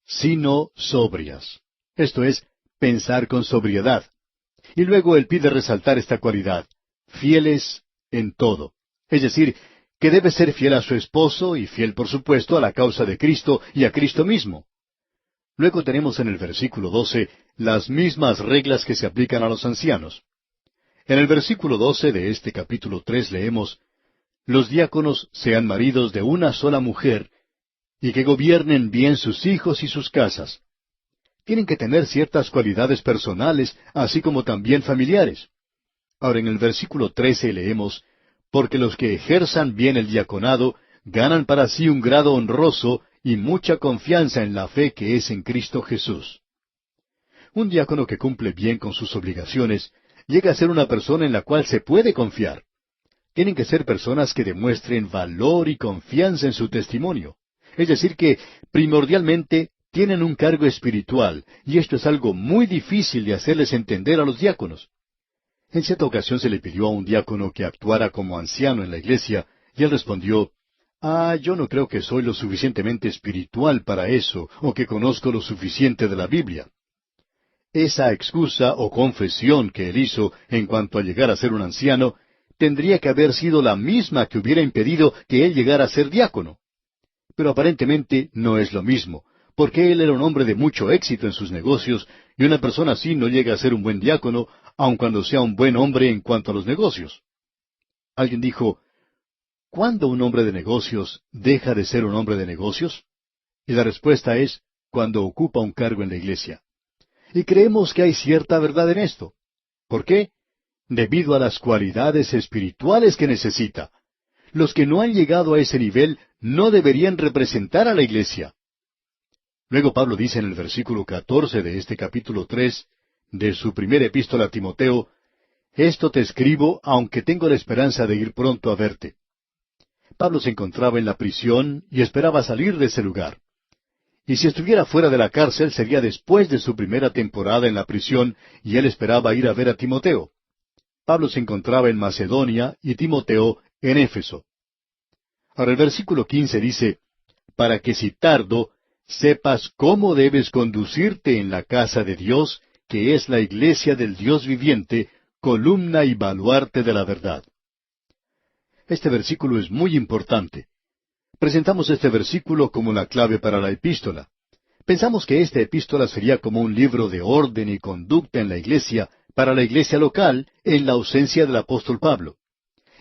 sino sobrias. Esto es, pensar con sobriedad. Y luego él pide resaltar esta cualidad: fieles en todo. Es decir, que debe ser fiel a su esposo y fiel, por supuesto, a la causa de Cristo y a Cristo mismo. Luego tenemos en el versículo 12 las mismas reglas que se aplican a los ancianos. En el versículo 12 de este capítulo 3 leemos: los diáconos sean maridos de una sola mujer y que gobiernen bien sus hijos y sus casas. Tienen que tener ciertas cualidades personales, así como también familiares. Ahora en el versículo 13 leemos, porque los que ejerzan bien el diaconado ganan para sí un grado honroso y mucha confianza en la fe que es en Cristo Jesús. Un diácono que cumple bien con sus obligaciones llega a ser una persona en la cual se puede confiar. Tienen que ser personas que demuestren valor y confianza en su testimonio. Es decir, que primordialmente tienen un cargo espiritual, y esto es algo muy difícil de hacerles entender a los diáconos. En cierta ocasión se le pidió a un diácono que actuara como anciano en la iglesia, y él respondió, yo no creo que soy lo suficientemente espiritual para eso, o que conozco lo suficiente de la Biblia. Esa excusa o confesión que él hizo en cuanto a llegar a ser un anciano, tendría que haber sido la misma que hubiera impedido que él llegara a ser diácono. Pero aparentemente no es lo mismo, porque él era un hombre de mucho éxito en sus negocios, y una persona así no llega a ser un buen diácono, aun cuando sea un buen hombre en cuanto a los negocios. Alguien dijo, ¿cuándo un hombre de negocios deja de ser un hombre de negocios? Y la respuesta es, cuando ocupa un cargo en la iglesia. Y creemos que hay cierta verdad en esto. ¿Por qué? Debido a las cualidades espirituales que necesita. Los que no han llegado a ese nivel no deberían representar a la iglesia. Luego Pablo dice en el versículo 14 de este capítulo 3, de su primera epístola a Timoteo, esto te escribo, aunque tengo la esperanza de ir pronto a verte. Pablo se encontraba en la prisión y esperaba salir de ese lugar. Y si estuviera fuera de la cárcel sería después de su primera temporada en la prisión, y él esperaba ir a ver a Timoteo. Pablo se encontraba en Macedonia y Timoteo en Éfeso. Ahora el versículo 15 dice, para que si tardo, sepas cómo debes conducirte en la casa de Dios, que es la iglesia del Dios viviente, columna y baluarte de la verdad. Este versículo es muy importante. Presentamos este versículo como la clave para la epístola. Pensamos que esta epístola sería como un libro de orden y conducta en la iglesia, para la iglesia local, en la ausencia del apóstol Pablo.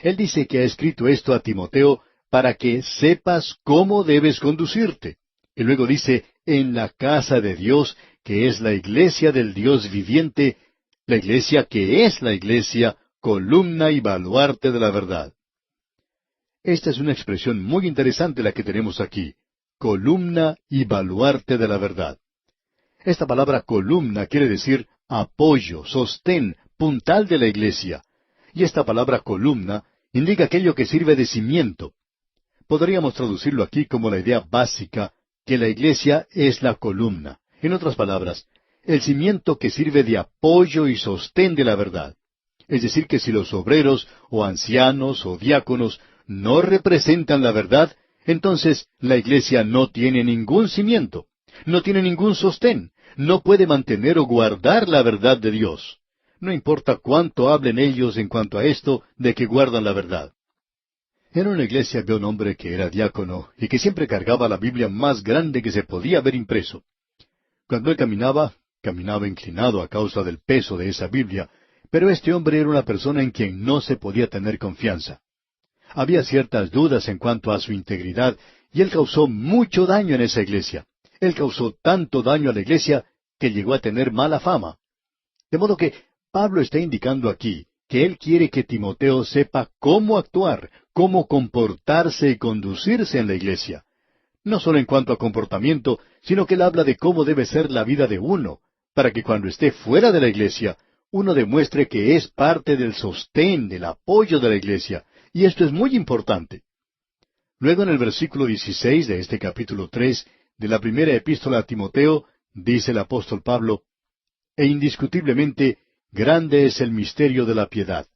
Él dice que ha escrito esto a Timoteo para que sepas cómo debes conducirte. Y luego dice, en la casa de Dios, que es la iglesia del Dios viviente, la iglesia que es la iglesia, columna y baluarte de la verdad. Esta es una expresión muy interesante la que tenemos aquí, columna y baluarte de la verdad. Esta palabra columna quiere decir apoyo, sostén, puntal de la iglesia. Y esta palabra columna indica aquello que sirve de cimiento. Podríamos traducirlo aquí como la idea básica que la iglesia es la columna. En otras palabras, el cimiento que sirve de apoyo y sostén de la verdad. Es decir, que si los obreros o ancianos o diáconos no representan la verdad, entonces la iglesia no tiene ningún cimiento, no tiene ningún sostén, no puede mantener o guardar la verdad de Dios. No importa cuánto hablen ellos en cuanto a esto de que guardan la verdad. En una iglesia había un hombre que era diácono y que siempre cargaba la Biblia más grande que se podía ver impreso. Cuando él caminaba inclinado a causa del peso de esa Biblia, pero este hombre era una persona en quien no se podía tener confianza. Había ciertas dudas en cuanto a su integridad, y él causó mucho daño en esa iglesia. Él causó tanto daño a la iglesia que llegó a tener mala fama. De modo que Pablo está indicando aquí que él quiere que Timoteo sepa cómo actuar, cómo comportarse y conducirse en la iglesia. No solo en cuanto a comportamiento, sino que él habla de cómo debe ser la vida de uno, para que cuando esté fuera de la iglesia, uno demuestre que es parte del sostén, del apoyo de la iglesia, y esto es muy importante. Luego en el versículo 16 de este capítulo 3 de la primera epístola a Timoteo, dice el apóstol Pablo, e indiscutiblemente grande es el misterio de la piedad.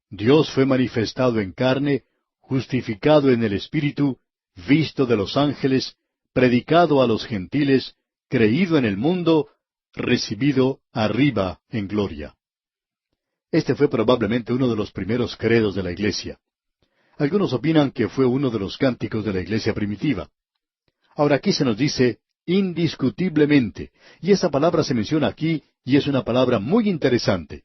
Dios fue manifestado en carne, justificado en el Espíritu, visto de los ángeles, predicado a los gentiles, creído en el mundo, recibido arriba en gloria. Este fue probablemente uno de los primeros credos de la iglesia. Algunos opinan que fue uno de los cánticos de la iglesia primitiva. Ahora aquí se nos dice indiscutiblemente, y esa palabra se menciona aquí y es una palabra muy interesante.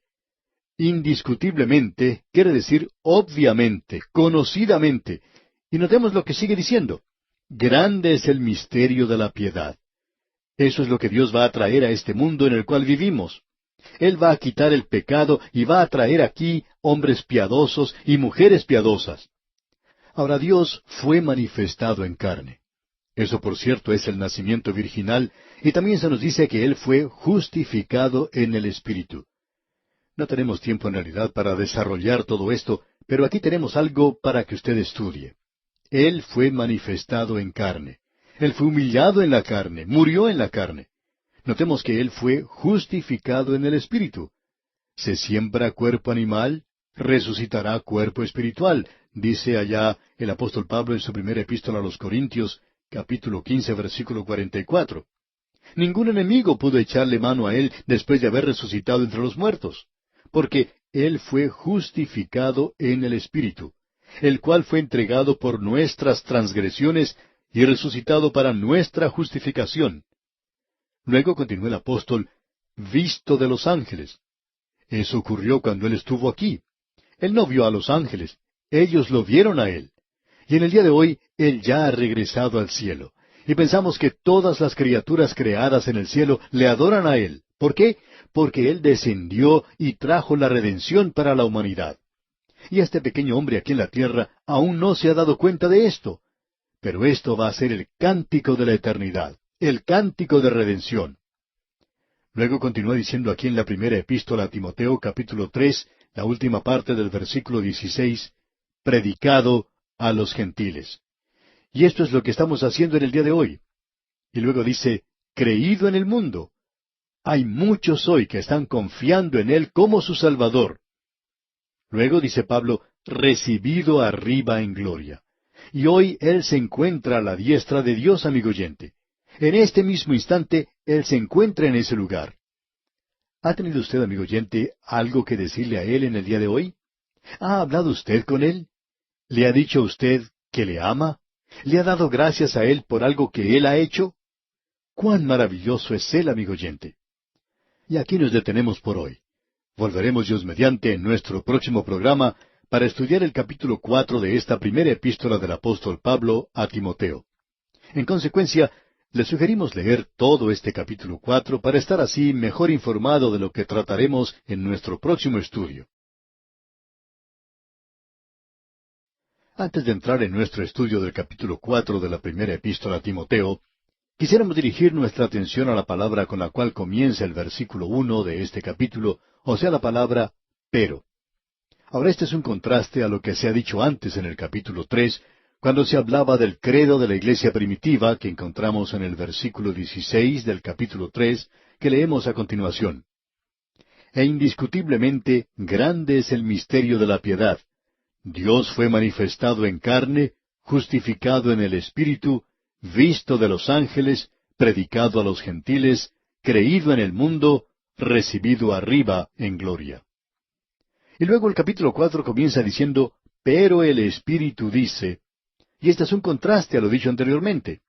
Indiscutiblemente quiere decir obviamente, conocidamente. Y notemos lo que sigue diciendo. Grande es el misterio de la piedad. Eso es lo que Dios va a traer a este mundo en el cual vivimos. Él va a quitar el pecado y va a traer aquí hombres piadosos y mujeres piadosas. Ahora Dios fue manifestado en carne. Eso, por cierto, es el nacimiento virginal, y también se nos dice que Él fue justificado en el Espíritu. No tenemos tiempo en realidad para desarrollar todo esto, pero aquí tenemos algo para que usted estudie. Él fue manifestado en carne. Él fue humillado en la carne, murió en la carne. Notemos que Él fue justificado en el Espíritu. Se siembra cuerpo animal, resucitará cuerpo espiritual, dice allá el apóstol Pablo en su primera epístola a los Corintios, capítulo 15, versículo 44. Ningún enemigo pudo echarle mano a Él después de haber resucitado entre los muertos, porque Él fue justificado en el Espíritu, el cual fue entregado por nuestras transgresiones y resucitado para nuestra justificación. Luego continúa el apóstol, visto de los ángeles. Eso ocurrió cuando Él estuvo aquí. Él no vio a los ángeles, ellos lo vieron a Él. Y en el día de hoy, Él ya ha regresado al cielo. Y pensamos que todas las criaturas creadas en el cielo le adoran a Él. ¿Por qué? Porque Él descendió y trajo la redención para la humanidad. Y este pequeño hombre aquí en la tierra aún no se ha dado cuenta de esto. Pero esto va a ser el cántico de la eternidad, el cántico de redención. Luego continúa diciendo aquí en la primera epístola a Timoteo, capítulo 3, la última parte del versículo 16, predicado a los gentiles. Y esto es lo que estamos haciendo en el día de hoy. Y luego dice, creído en el mundo. Hay muchos hoy que están confiando en Él como su Salvador. Luego dice Pablo, recibido arriba en gloria. Y hoy Él se encuentra a la diestra de Dios, amigo oyente. En este mismo instante, Él se encuentra en ese lugar. ¿Ha tenido usted, amigo oyente, algo que decirle a Él en el día de hoy? ¿Ha hablado usted con Él? ¿Le ha dicho a usted que le ama? ¿Le ha dado gracias a Él por algo que Él ha hecho? ¡Cuán maravilloso es Él, amigo oyente! Y aquí nos detenemos por hoy. Volveremos Dios mediante en nuestro próximo programa para estudiar el capítulo 4 de esta primera epístola del apóstol Pablo a Timoteo. En consecuencia, le sugerimos leer todo este capítulo 4 para estar así mejor informado de lo que trataremos en nuestro próximo estudio. Antes de entrar en nuestro estudio del capítulo 4 de la primera epístola a Timoteo, quisiéramos dirigir nuestra atención a la palabra con la cual comienza el versículo 1 de este capítulo, o sea, la palabra pero. Ahora este es un contraste a lo que se ha dicho antes en el capítulo 3, cuando se hablaba del credo de la iglesia primitiva que encontramos en el versículo 16 del capítulo 3, que leemos a continuación. E indiscutiblemente grande es el misterio de la piedad. Dios fue manifestado en carne, justificado en el Espíritu, visto de los ángeles, predicado a los gentiles, creído en el mundo, recibido arriba en gloria. Y luego el capítulo 4 comienza diciendo, pero el Espíritu dice, y este es un contraste a lo dicho anteriormente.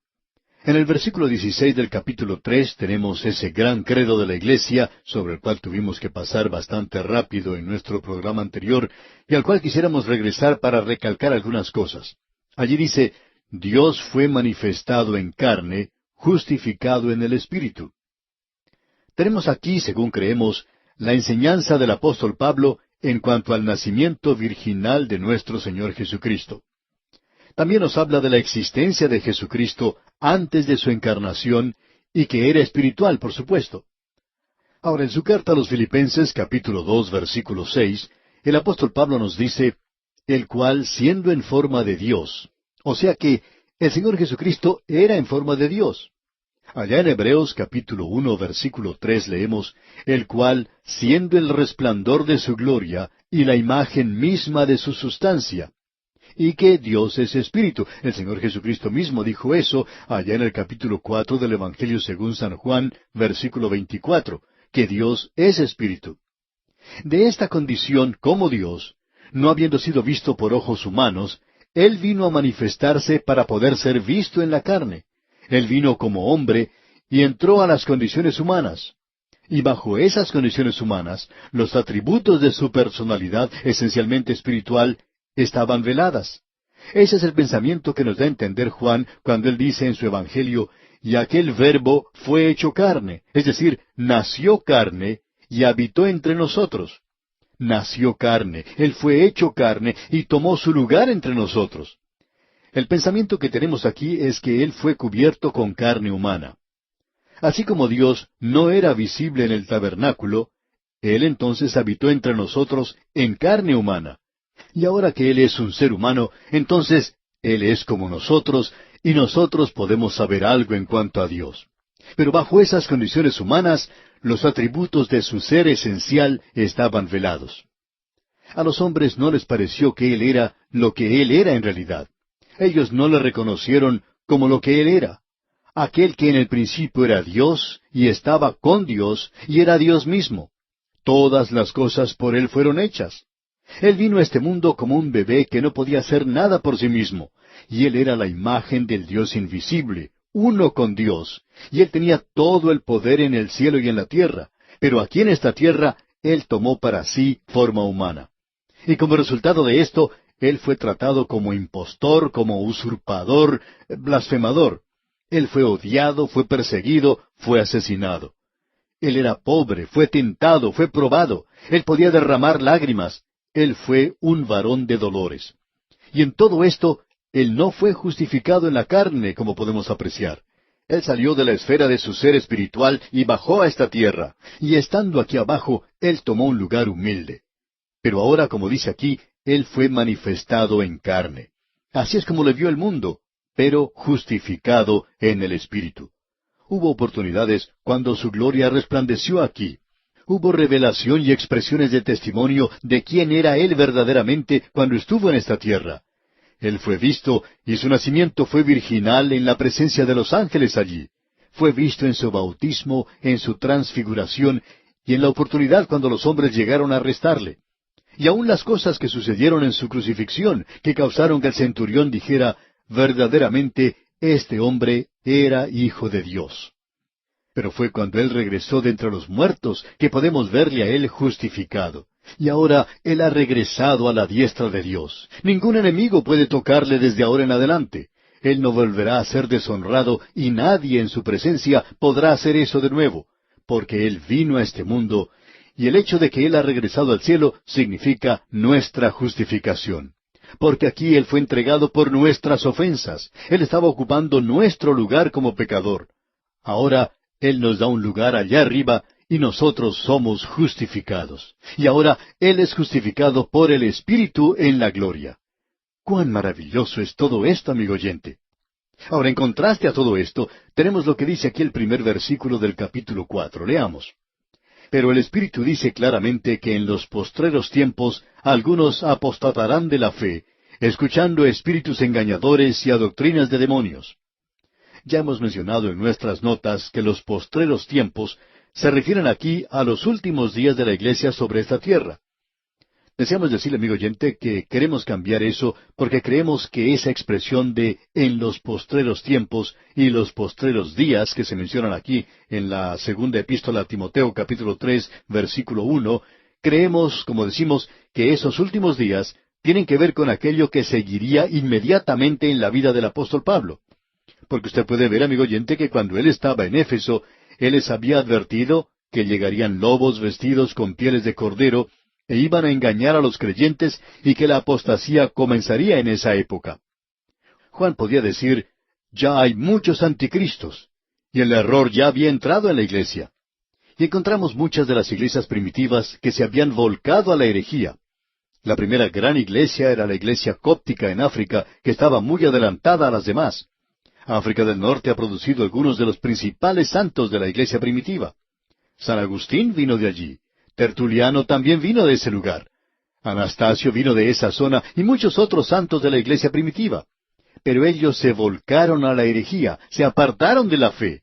En el versículo 16 del capítulo 3 tenemos ese gran credo de la Iglesia, sobre el cual tuvimos que pasar bastante rápido en nuestro programa anterior, y al cual quisiéramos regresar para recalcar algunas cosas. Allí dice, Dios fue manifestado en carne, justificado en el Espíritu. Tenemos aquí, según creemos, la enseñanza del apóstol Pablo en cuanto al nacimiento virginal de nuestro Señor Jesucristo. También nos habla de la existencia de Jesucristo antes de su encarnación y que era espiritual, por supuesto. Ahora, en su carta a los Filipenses, capítulo 2, versículo 6, el apóstol Pablo nos dice, el cual siendo en forma de Dios, o sea que el Señor Jesucristo era en forma de Dios. Allá en Hebreos capítulo 1, versículo 3 leemos, el cual siendo el resplandor de su gloria y la imagen misma de su sustancia, y que Dios es Espíritu. El Señor Jesucristo mismo dijo eso allá en el capítulo 4 del Evangelio según San Juan, versículo 24, que Dios es Espíritu. De esta condición como Dios, no habiendo sido visto por ojos humanos, Él vino a manifestarse para poder ser visto en la carne. Él vino como hombre y entró a las condiciones humanas. Y bajo esas condiciones humanas, los atributos de su personalidad, esencialmente espiritual, estaban veladas. Ese es el pensamiento que nos da a entender Juan cuando él dice en su Evangelio, y aquel Verbo fue hecho carne, es decir, nació carne y habitó entre nosotros. Nació carne, él fue hecho carne y tomó su lugar entre nosotros. El pensamiento que tenemos aquí es que él fue cubierto con carne humana. Así como Dios no era visible en el tabernáculo, él entonces habitó entre nosotros en carne humana. Y ahora que Él es un ser humano, entonces Él es como nosotros, y nosotros podemos saber algo en cuanto a Dios. Pero bajo esas condiciones humanas, los atributos de su ser esencial estaban velados. A los hombres no les pareció que Él era lo que Él era en realidad. Ellos no le reconocieron como lo que Él era. Aquel que en el principio era Dios, y estaba con Dios, y era Dios mismo. Todas las cosas por Él fueron hechas. Él vino a este mundo como un bebé que no podía hacer nada por sí mismo, y Él era la imagen del Dios invisible, uno con Dios, y Él tenía todo el poder en el cielo y en la tierra, pero aquí en esta tierra Él tomó para sí forma humana. Y como resultado de esto, Él fue tratado como impostor, como usurpador, blasfemador. Él fue odiado, fue perseguido, fue asesinado. Él era pobre, fue tentado, fue probado. Él podía derramar lágrimas. Él fue un varón de dolores. Y en todo esto, Él no fue justificado en la carne, como podemos apreciar. Él salió de la esfera de su ser espiritual y bajó a esta tierra. Y estando aquí abajo, Él tomó un lugar humilde. Pero ahora, como dice aquí, Él fue manifestado en carne. Así es como le vio el mundo, pero justificado en el Espíritu. Hubo oportunidades cuando su gloria resplandeció aquí. Hubo revelación y expresiones de testimonio de quién era Él verdaderamente cuando estuvo en esta tierra. Él fue visto y su nacimiento fue virginal en la presencia de los ángeles allí. Fue visto en su bautismo, en su transfiguración y en la oportunidad cuando los hombres llegaron a arrestarle. Y aun las cosas que sucedieron en su crucifixión, que causaron que el centurión dijera, verdaderamente, este hombre era hijo de Dios. Pero fue cuando Él regresó de entre los muertos que podemos verle a Él justificado. Y ahora Él ha regresado a la diestra de Dios. Ningún enemigo puede tocarle desde ahora en adelante. Él no volverá a ser deshonrado y nadie en su presencia podrá hacer eso de nuevo, porque Él vino a este mundo y el hecho de que Él ha regresado al cielo significa nuestra justificación. Porque aquí Él fue entregado por nuestras ofensas. Él estaba ocupando nuestro lugar como pecador. Ahora Él nos da un lugar allá arriba y nosotros somos justificados. Y ahora Él es justificado por el Espíritu en la gloria. ¡Cuán maravilloso es todo esto, amigo oyente! Ahora, en contraste a todo esto, tenemos lo que dice aquí el primer versículo del capítulo 4. Leamos. Pero el Espíritu dice claramente que en los postreros tiempos algunos apostatarán de la fe, escuchando espíritus engañadores y a doctrinas de demonios. Ya hemos mencionado en nuestras notas que los postreros tiempos se refieren aquí a los últimos días de la iglesia sobre esta tierra. Deseamos decirle, amigo oyente, que queremos cambiar eso porque creemos que esa expresión de en los postreros tiempos y los postreros días que se mencionan aquí en la segunda epístola a Timoteo capítulo 3 versículo 1, creemos, como decimos, que esos últimos días tienen que ver con aquello que seguiría inmediatamente en la vida del apóstol Pablo. Porque usted puede ver, amigo oyente, que cuando él estaba en Éfeso, él les había advertido que llegarían lobos vestidos con pieles de cordero e iban a engañar a los creyentes y que la apostasía comenzaría en esa época. Juan podía decir, ya hay muchos anticristos, y el error ya había entrado en la iglesia. Y encontramos muchas de las iglesias primitivas que se habían volcado a la herejía. La primera gran iglesia era la iglesia cóptica en África, que estaba muy adelantada a las demás. África del Norte ha producido algunos de los principales santos de la iglesia primitiva. San Agustín vino de allí. Tertuliano también vino de ese lugar. Anastasio vino de esa zona y muchos otros santos de la iglesia primitiva. Pero ellos se volcaron a la herejía, se apartaron de la fe.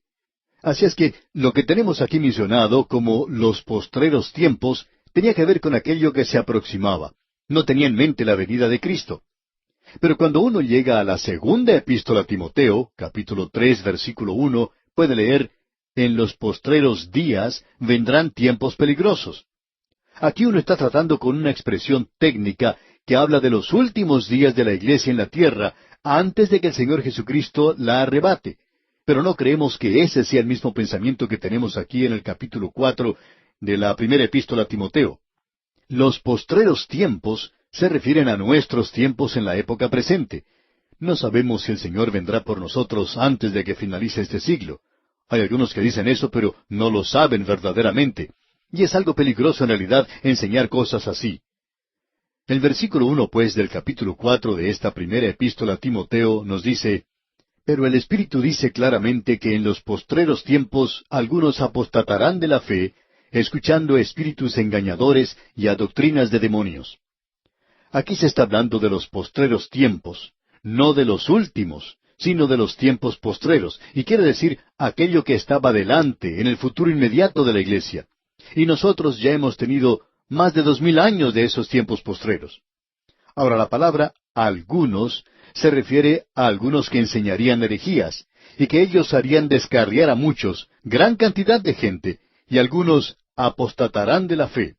Así es que lo que tenemos aquí mencionado como los postreros tiempos tenía que ver con aquello que se aproximaba. No tenía en mente la venida de Cristo. Pero cuando uno llega a la segunda epístola a Timoteo, capítulo 3, versículo 1, puede leer, en los postreros días vendrán tiempos peligrosos. Aquí uno está tratando con una expresión técnica que habla de los últimos días de la iglesia en la tierra, antes de que el Señor Jesucristo la arrebate. Pero no creemos que ese sea el mismo pensamiento que tenemos aquí en el capítulo 4 de la primera epístola a Timoteo. Los postreros tiempos se refieren a nuestros tiempos en la época presente. No sabemos si el Señor vendrá por nosotros antes de que finalice este siglo. Hay algunos que dicen eso, pero no lo saben verdaderamente. Y es algo peligroso en realidad enseñar cosas así. El versículo 1, pues, del capítulo 4 de esta primera epístola a Timoteo nos dice: Pero el Espíritu dice claramente que en los postreros tiempos algunos apostatarán de la fe, escuchando espíritus engañadores y a doctrinas de demonios. Aquí se está hablando de los postreros tiempos, no de los últimos, sino de los tiempos postreros, y quiere decir aquello que estaba delante, en el futuro inmediato de la iglesia. Y nosotros ya hemos tenido más de 2000 años de esos tiempos postreros. Ahora, la palabra algunos se refiere a algunos que enseñarían herejías, y que ellos harían descarriar a muchos, gran cantidad de gente, y algunos apostatarán de la fe.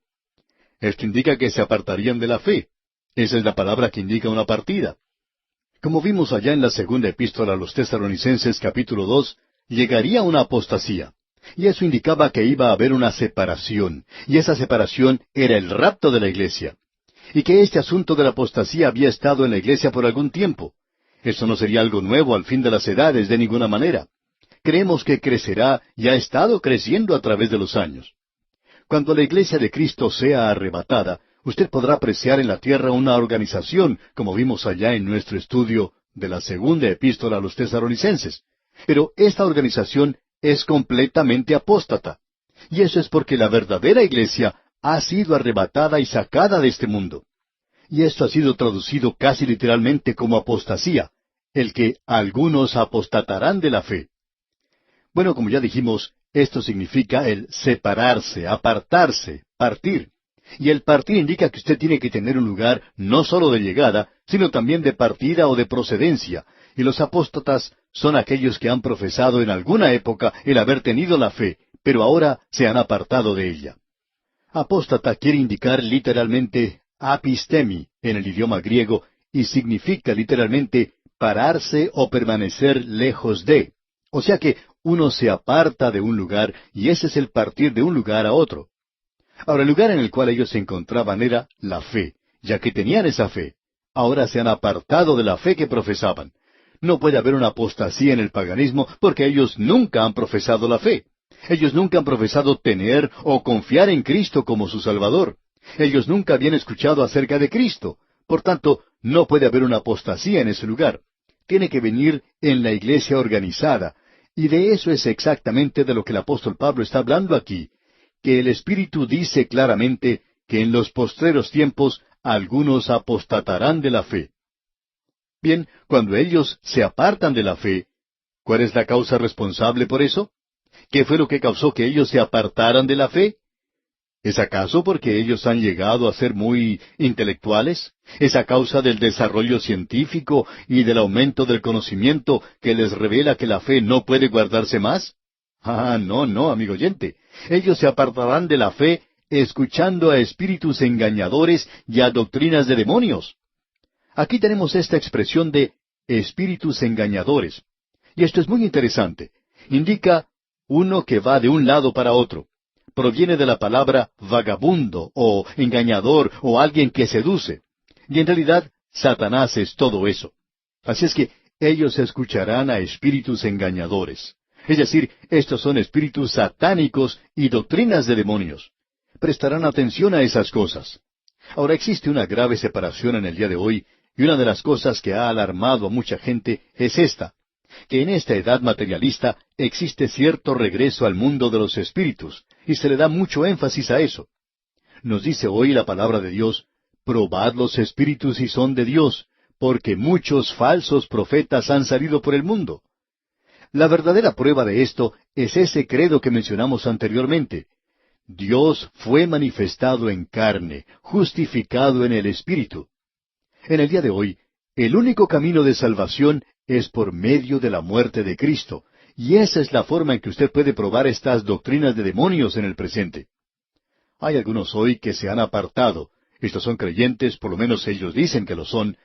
Esto indica que se apartarían de la fe. Esa es la palabra que indica una partida. Como vimos allá en la segunda epístola a los Tesalonicenses capítulo 2, llegaría una apostasía. Y eso indicaba que iba a haber una separación, y esa separación era el rapto de la iglesia. Y que este asunto de la apostasía había estado en la iglesia por algún tiempo. Eso no sería algo nuevo al fin de las edades de ninguna manera. Creemos que crecerá y ha estado creciendo a través de los años. Cuando la iglesia de Cristo sea arrebatada, usted podrá apreciar en la tierra una organización, como vimos allá en nuestro estudio de la segunda epístola a los Tesalonicenses. Pero esta organización es completamente apóstata. Y eso es porque la verdadera iglesia ha sido arrebatada y sacada de este mundo. Y esto ha sido traducido casi literalmente como apostasía, el que algunos apostatarán de la fe. Bueno, como ya dijimos, esto significa el separarse, apartarse, partir. Y el partir indica que usted tiene que tener un lugar no solo de llegada, sino también de partida o de procedencia. Y los apóstatas son aquellos que han profesado en alguna época el haber tenido la fe, pero ahora se han apartado de ella. Apóstata quiere indicar literalmente apistemi en el idioma griego y significa literalmente pararse o permanecer lejos de. O sea que uno se aparta de un lugar y ese es el partir de un lugar a otro. Ahora, el lugar en el cual ellos se encontraban era la fe, ya que tenían esa fe. Ahora se han apartado de la fe que profesaban. No puede haber una apostasía en el paganismo porque ellos nunca han profesado la fe. Ellos nunca han profesado tener o confiar en Cristo como su Salvador. Ellos nunca habían escuchado acerca de Cristo. Por tanto, no puede haber una apostasía en ese lugar. Tiene que venir en la iglesia organizada. Y de eso es exactamente de lo que el apóstol Pablo está hablando aquí, que el Espíritu dice claramente que en los postreros tiempos algunos apostatarán de la fe. Bien, cuando ellos se apartan de la fe, ¿cuál es la causa responsable por eso? ¿Qué fue lo que causó que ellos se apartaran de la fe? ¿Es acaso porque ellos han llegado a ser muy intelectuales? ¿Es a causa del desarrollo científico y del aumento del conocimiento que les revela que la fe no puede guardarse más? Ah, no, no, amigo oyente. Ellos se apartarán de la fe escuchando a espíritus engañadores y a doctrinas de demonios. Aquí tenemos esta expresión de espíritus engañadores. Y esto es muy interesante. Indica uno que va de un lado para otro. Proviene de la palabra vagabundo o engañador o alguien que seduce. Y en realidad, Satanás es todo eso. Así es que ellos escucharán a espíritus engañadores. Es decir, estos son espíritus satánicos y doctrinas de demonios. Prestarán atención a esas cosas. Ahora existe una grave separación en el día de hoy, y una de las cosas que ha alarmado a mucha gente es esta, que en esta edad materialista existe cierto regreso al mundo de los espíritus, y se le da mucho énfasis a eso. Nos dice hoy la palabra de Dios: probad los espíritus si son de Dios, porque muchos falsos profetas han salido por el mundo. La verdadera prueba de esto es ese credo que mencionamos anteriormente. Dios fue manifestado en carne, justificado en el Espíritu. En el día de hoy, el único camino de salvación es por medio de la muerte de Cristo, Y esa es la forma en que usted puede probar estas doctrinas de demonios en el presente. Hay algunos hoy que se han apartado. Estos son creyentes, por lo menos ellos dicen que lo son,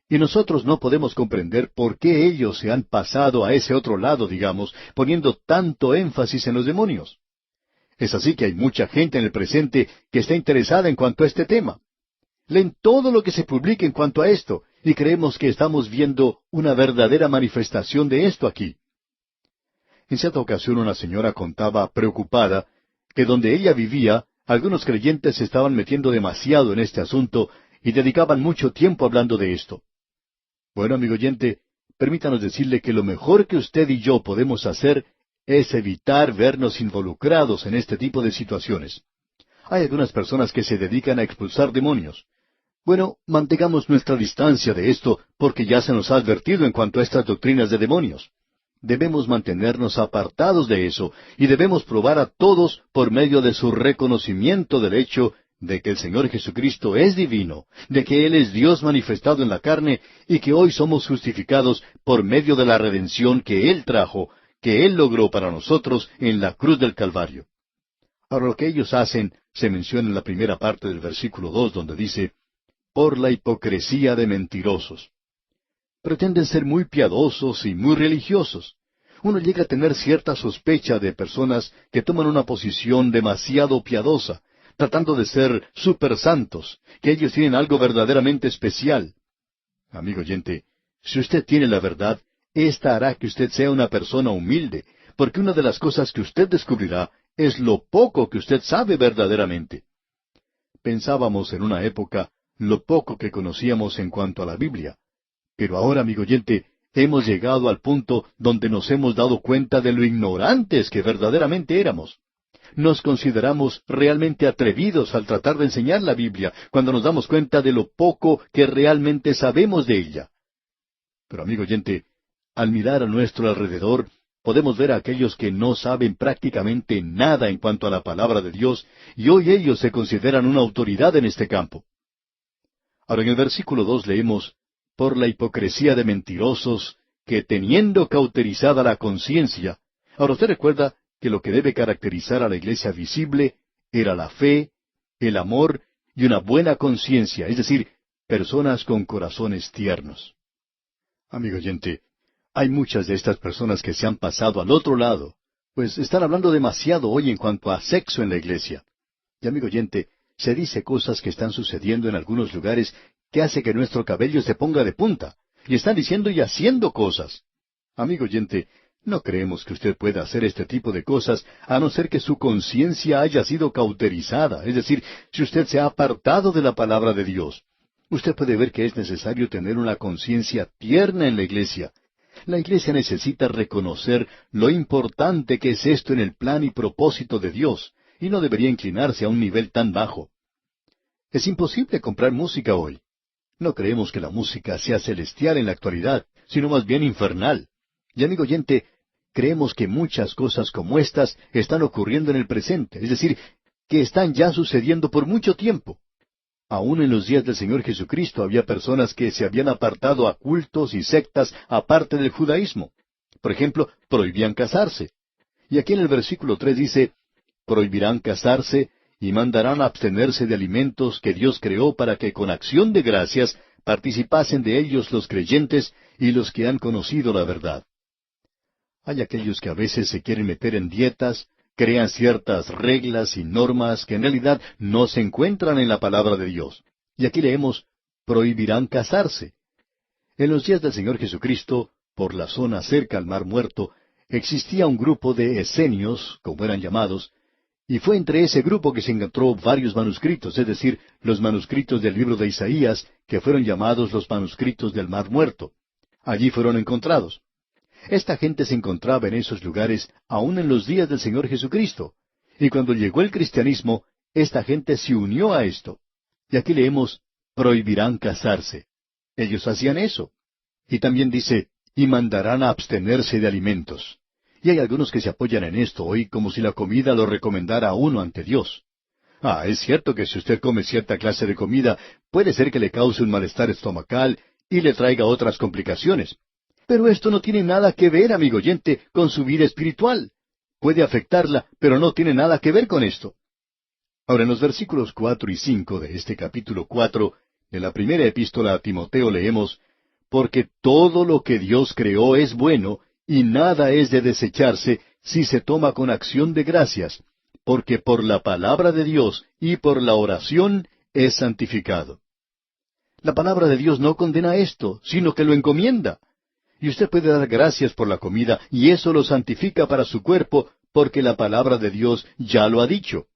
y nosotros no podemos comprender por qué ellos se han pasado a ese otro lado, digamos, poniendo tanto énfasis en los demonios. Es así que hay mucha gente en el presente que está interesada en cuanto a este tema. Leen todo lo que se publica en cuanto a esto, y creemos que estamos viendo una verdadera manifestación de esto aquí. En cierta ocasión una señora contaba, preocupada, que donde ella vivía, algunos creyentes se estaban metiendo demasiado en este asunto y dedicaban mucho tiempo hablando de esto. Bueno, amigo oyente, permítanos decirle que lo mejor que usted y yo podemos hacer es evitar vernos involucrados en este tipo de situaciones. Hay algunas personas que se dedican a expulsar demonios. Bueno, mantengamos nuestra distancia de esto porque ya se nos ha advertido en cuanto a estas doctrinas de demonios. Debemos mantenernos apartados de eso y debemos probar a todos por medio de su reconocimiento del hecho de que el Señor Jesucristo es divino, de que Él es Dios manifestado en la carne y que hoy somos justificados por medio de la redención que Él trajo, que Él logró para nosotros en la cruz del Calvario. Ahora lo que ellos hacen se menciona en la primera parte del versículo 2 donde dice, por la hipocresía de mentirosos. Pretenden ser muy piadosos y muy religiosos. Uno llega a tener cierta sospecha de personas que toman una posición demasiado piadosa, tratando de ser super santos, que ellos tienen algo verdaderamente especial. Amigo oyente, si usted tiene la verdad, esta hará que usted sea una persona humilde, porque una de las cosas que usted descubrirá es lo poco que usted sabe verdaderamente. Pensábamos en una época lo poco que conocíamos en cuanto a la Biblia. Pero ahora, amigo oyente, hemos llegado al punto donde nos hemos dado cuenta de lo ignorantes que verdaderamente éramos. Nos consideramos realmente atrevidos al tratar de enseñar la Biblia cuando nos damos cuenta de lo poco que realmente sabemos de ella. Pero, amigo oyente, al mirar a nuestro alrededor, podemos ver a aquellos que no saben prácticamente nada en cuanto a la palabra de Dios, y hoy ellos se consideran una autoridad en este campo. Ahora en el versículo 2 leemos, por la hipocresía de mentirosos, que teniendo cauterizada la conciencia. Ahora usted recuerda que lo que debe caracterizar a la iglesia visible era la fe, el amor y una buena conciencia, es decir, personas con corazones tiernos. Amigo oyente, hay muchas de estas personas que se han pasado al otro lado, pues están hablando demasiado hoy en cuanto a sexo en la iglesia. Y amigo oyente, se dice cosas que están sucediendo en algunos lugares que hace que nuestro cabello se ponga de punta, y están diciendo y haciendo cosas. Amigo oyente, no creemos que usted pueda hacer este tipo de cosas a no ser que su conciencia haya sido cauterizada, es decir, si usted se ha apartado de la palabra de Dios. Usted puede ver que es necesario tener una conciencia tierna en la iglesia. La iglesia necesita reconocer lo importante que es esto en el plan y propósito de Dios, y no debería inclinarse a un nivel tan bajo. Es imposible comprar música hoy. No creemos que la música sea celestial en la actualidad, sino más bien infernal. Y amigo oyente, creemos que muchas cosas como estas están ocurriendo en el presente, es decir, que están ya sucediendo por mucho tiempo. Aún en los días del Señor Jesucristo había personas que se habían apartado a cultos y sectas aparte del judaísmo. Por ejemplo, prohibían casarse. Y aquí en el versículo 3 dice, prohibirán casarse y mandarán abstenerse de alimentos que Dios creó para que con acción de gracias participasen de ellos los creyentes y los que han conocido la verdad. Hay aquellos que a veces se quieren meter en dietas, crean ciertas reglas y normas que en realidad no se encuentran en la palabra de Dios. Y aquí leemos, prohibirán casarse. En los días del Señor Jesucristo, por la zona cerca al Mar Muerto, existía un grupo de esenios, como eran llamados, y fue entre ese grupo que se encontró varios manuscritos, es decir, los manuscritos del libro de Isaías, que fueron llamados los manuscritos del Mar Muerto. Allí fueron encontrados. Esta gente se encontraba en esos lugares aún en los días del Señor Jesucristo. Y cuando llegó el cristianismo, esta gente se unió a esto. Y aquí leemos, prohibirán casarse. Ellos hacían eso. Y también dice, y mandarán a abstenerse de alimentos. Y hay algunos que se apoyan en esto hoy como si la comida lo recomendara a uno ante Dios. Es cierto que si usted come cierta clase de comida, puede ser que le cause un malestar estomacal y le traiga otras complicaciones. Pero esto no tiene nada que ver, amigo oyente, con su vida espiritual. Puede afectarla, pero no tiene nada que ver con esto. Ahora, en los versículos 4 y 5 de este capítulo 4 de la primera epístola a Timoteo leemos, porque todo lo que Dios creó es bueno, y nada es de desecharse si se toma con acción de gracias, porque por la palabra de Dios y por la oración es santificado. La palabra de Dios no condena esto, sino que lo encomienda. Y usted puede dar gracias por la comida, y eso lo santifica para su cuerpo, porque la palabra de Dios ya lo ha dicho.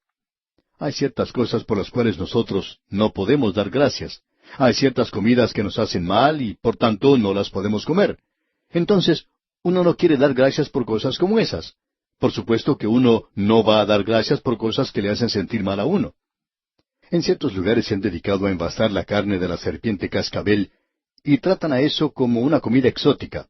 Hay ciertas cosas por las cuales nosotros no podemos dar gracias. Hay ciertas comidas que nos hacen mal y por tanto no las podemos comer. Entonces, uno no quiere dar gracias por cosas como esas. Por supuesto que uno no va a dar gracias por cosas que le hacen sentir mal a uno. En ciertos lugares se han dedicado a envasar la carne de la serpiente cascabel y tratan a eso como una comida exótica.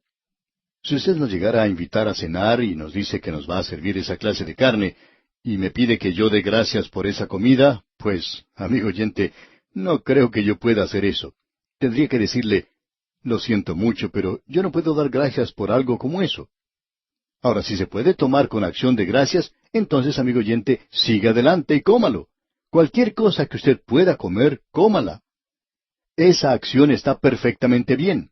Si usted nos llegara a invitar a cenar y nos dice que nos va a servir esa clase de carne, y me pide que yo dé gracias por esa comida, pues, amigo oyente, no creo que yo pueda hacer eso. Tendría que decirle, lo siento mucho, pero yo no puedo dar gracias por algo como eso. Ahora, si se puede tomar con acción de gracias, entonces, amigo oyente, siga adelante y cómalo. Cualquier cosa que usted pueda comer, cómala. Esa acción está perfectamente bien.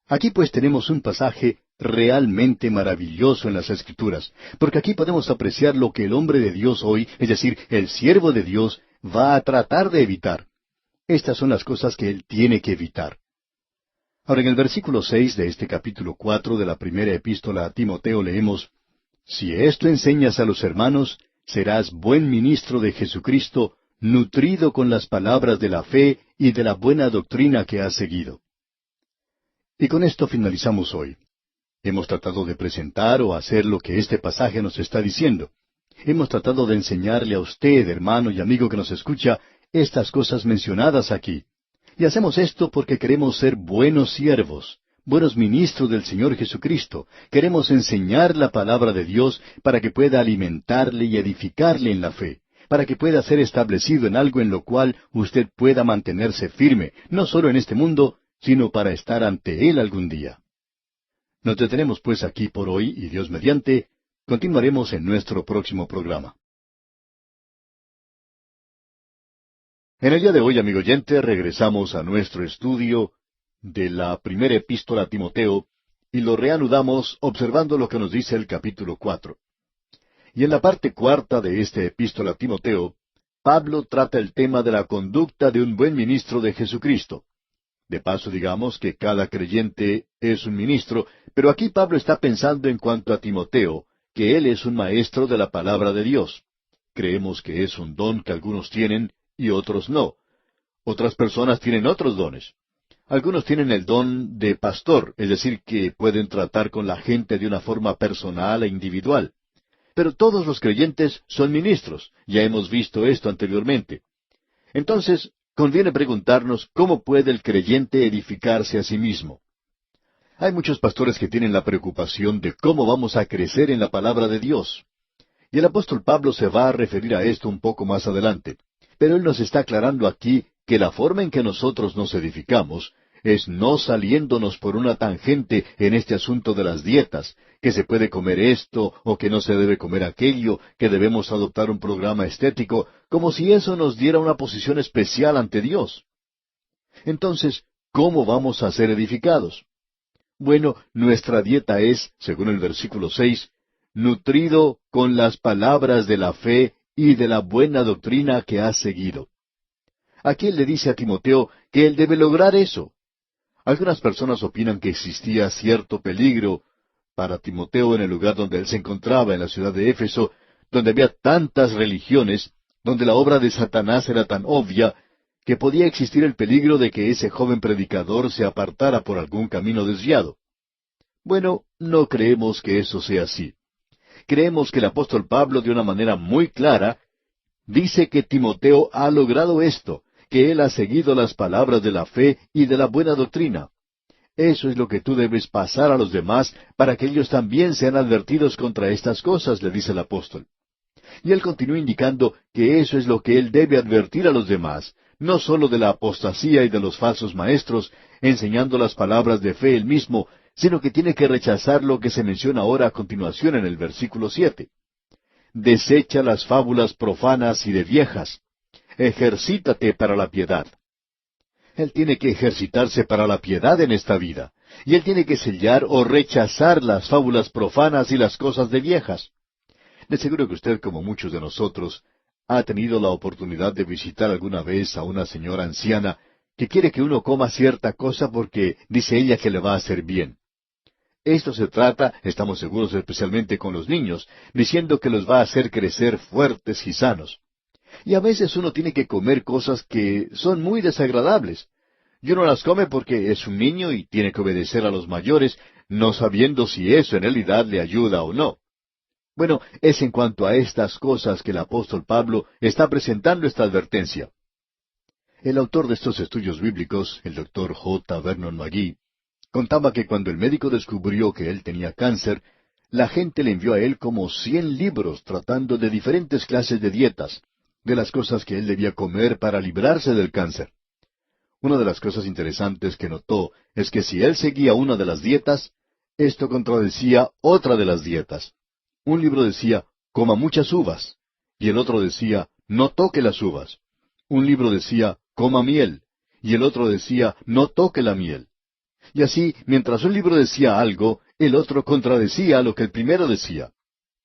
Aquí pues tenemos un pasaje realmente maravilloso en las Escrituras, porque aquí podemos apreciar lo que el hombre de Dios hoy, es decir, el siervo de Dios, va a tratar de evitar. Estas son las cosas que él tiene que evitar. Ahora, en el versículo 6 de este capítulo 4 de la primera epístola a Timoteo leemos, si esto enseñas a los hermanos, serás buen ministro de Jesucristo, nutrido con las palabras de la fe y de la buena doctrina que has seguido. Y con esto finalizamos hoy. Hemos tratado de presentar o hacer lo que este pasaje nos está diciendo. Hemos tratado de enseñarle a usted, hermano y amigo que nos escucha, estas cosas mencionadas aquí. Y hacemos esto porque queremos ser buenos siervos, buenos ministros del Señor Jesucristo. Queremos enseñar la palabra de Dios para que pueda alimentarle y edificarle en la fe, para que pueda ser establecido en algo en lo cual usted pueda mantenerse firme, no solo en este mundo, sino para estar ante Él algún día. Nos detenemos pues aquí por hoy y Dios mediante, continuaremos en nuestro próximo programa. En el día de hoy, amigo oyente, regresamos a nuestro estudio de la primera epístola a Timoteo y lo reanudamos observando lo que nos dice el capítulo 4. Y en la parte cuarta de esta epístola a Timoteo, Pablo trata el tema de la conducta de un buen ministro de Jesucristo. De paso, digamos que cada creyente es un ministro, pero aquí Pablo está pensando en cuanto a Timoteo, que él es un maestro de la palabra de Dios. Creemos que es un don que algunos tienen y otros no. Otras personas tienen otros dones. Algunos tienen el don de pastor, es decir, que pueden tratar con la gente de una forma personal e individual. Pero todos los creyentes son ministros, ya hemos visto esto anteriormente. Entonces, conviene preguntarnos cómo puede el creyente edificarse a sí mismo. Hay muchos pastores que tienen la preocupación de cómo vamos a crecer en la palabra de Dios. Y el apóstol Pablo se va a referir a esto un poco más adelante. Pero él nos está aclarando aquí que la forma en que nosotros nos edificamos es no saliéndonos por una tangente en este asunto de las dietas, que se puede comer esto o que no se debe comer aquello, que debemos adoptar un programa estético, como si eso nos diera una posición especial ante Dios. Entonces, ¿cómo vamos a ser edificados? Bueno, nuestra dieta es, según el versículo 6, nutrido con las palabras de la fe y de la buena doctrina que has seguido. Aquí él le dice a Timoteo que él debe lograr eso. Algunas personas opinan que existía cierto peligro para Timoteo en el lugar donde él se encontraba, en la ciudad de Éfeso, donde había tantas religiones, donde la obra de Satanás era tan obvia, que podía existir el peligro de que ese joven predicador se apartara por algún camino desviado. Bueno, no creemos que eso sea así. Creemos que el apóstol Pablo, de una manera muy clara, dice que Timoteo ha logrado esto, que él ha seguido las palabras de la fe y de la buena doctrina. Eso es lo que tú debes pasar a los demás para que ellos también sean advertidos contra estas cosas, le dice el apóstol. Y él continúa indicando que eso es lo que él debe advertir a los demás, no solo de la apostasía y de los falsos maestros, enseñando las palabras de fe él mismo, sino que tiene que rechazar lo que se menciona ahora a continuación en el versículo 7. Desecha las fábulas profanas y de viejas. Ejercítate para la piedad. Él tiene que ejercitarse para la piedad en esta vida, y él tiene que sellar o rechazar las fábulas profanas y las cosas de viejas. De seguro que usted, como muchos de nosotros, ha tenido la oportunidad de visitar alguna vez a una señora anciana que quiere que uno coma cierta cosa porque dice ella que le va a hacer bien. Esto se trata, estamos seguros especialmente con los niños, diciendo que los va a hacer crecer fuertes y sanos. Y a veces uno tiene que comer cosas que son muy desagradables. Y uno las come porque es un niño y tiene que obedecer a los mayores, no sabiendo si eso en realidad le ayuda o no. Bueno, es en cuanto a estas cosas que el apóstol Pablo está presentando esta advertencia. El autor de estos estudios bíblicos, el doctor J. Vernon McGee, contaba que cuando el médico descubrió que él tenía cáncer, la gente le envió a él como 100 libros tratando de diferentes clases de dietas, de las cosas que él debía comer para librarse del cáncer. Una de las cosas interesantes que notó es que si él seguía una de las dietas, esto contradecía otra de las dietas. Un libro decía, coma muchas uvas, y el otro decía, no toque las uvas. Un libro decía, coma miel, y el otro decía, no toque la miel. Y así, mientras un libro decía algo, el otro contradecía lo que el primero decía.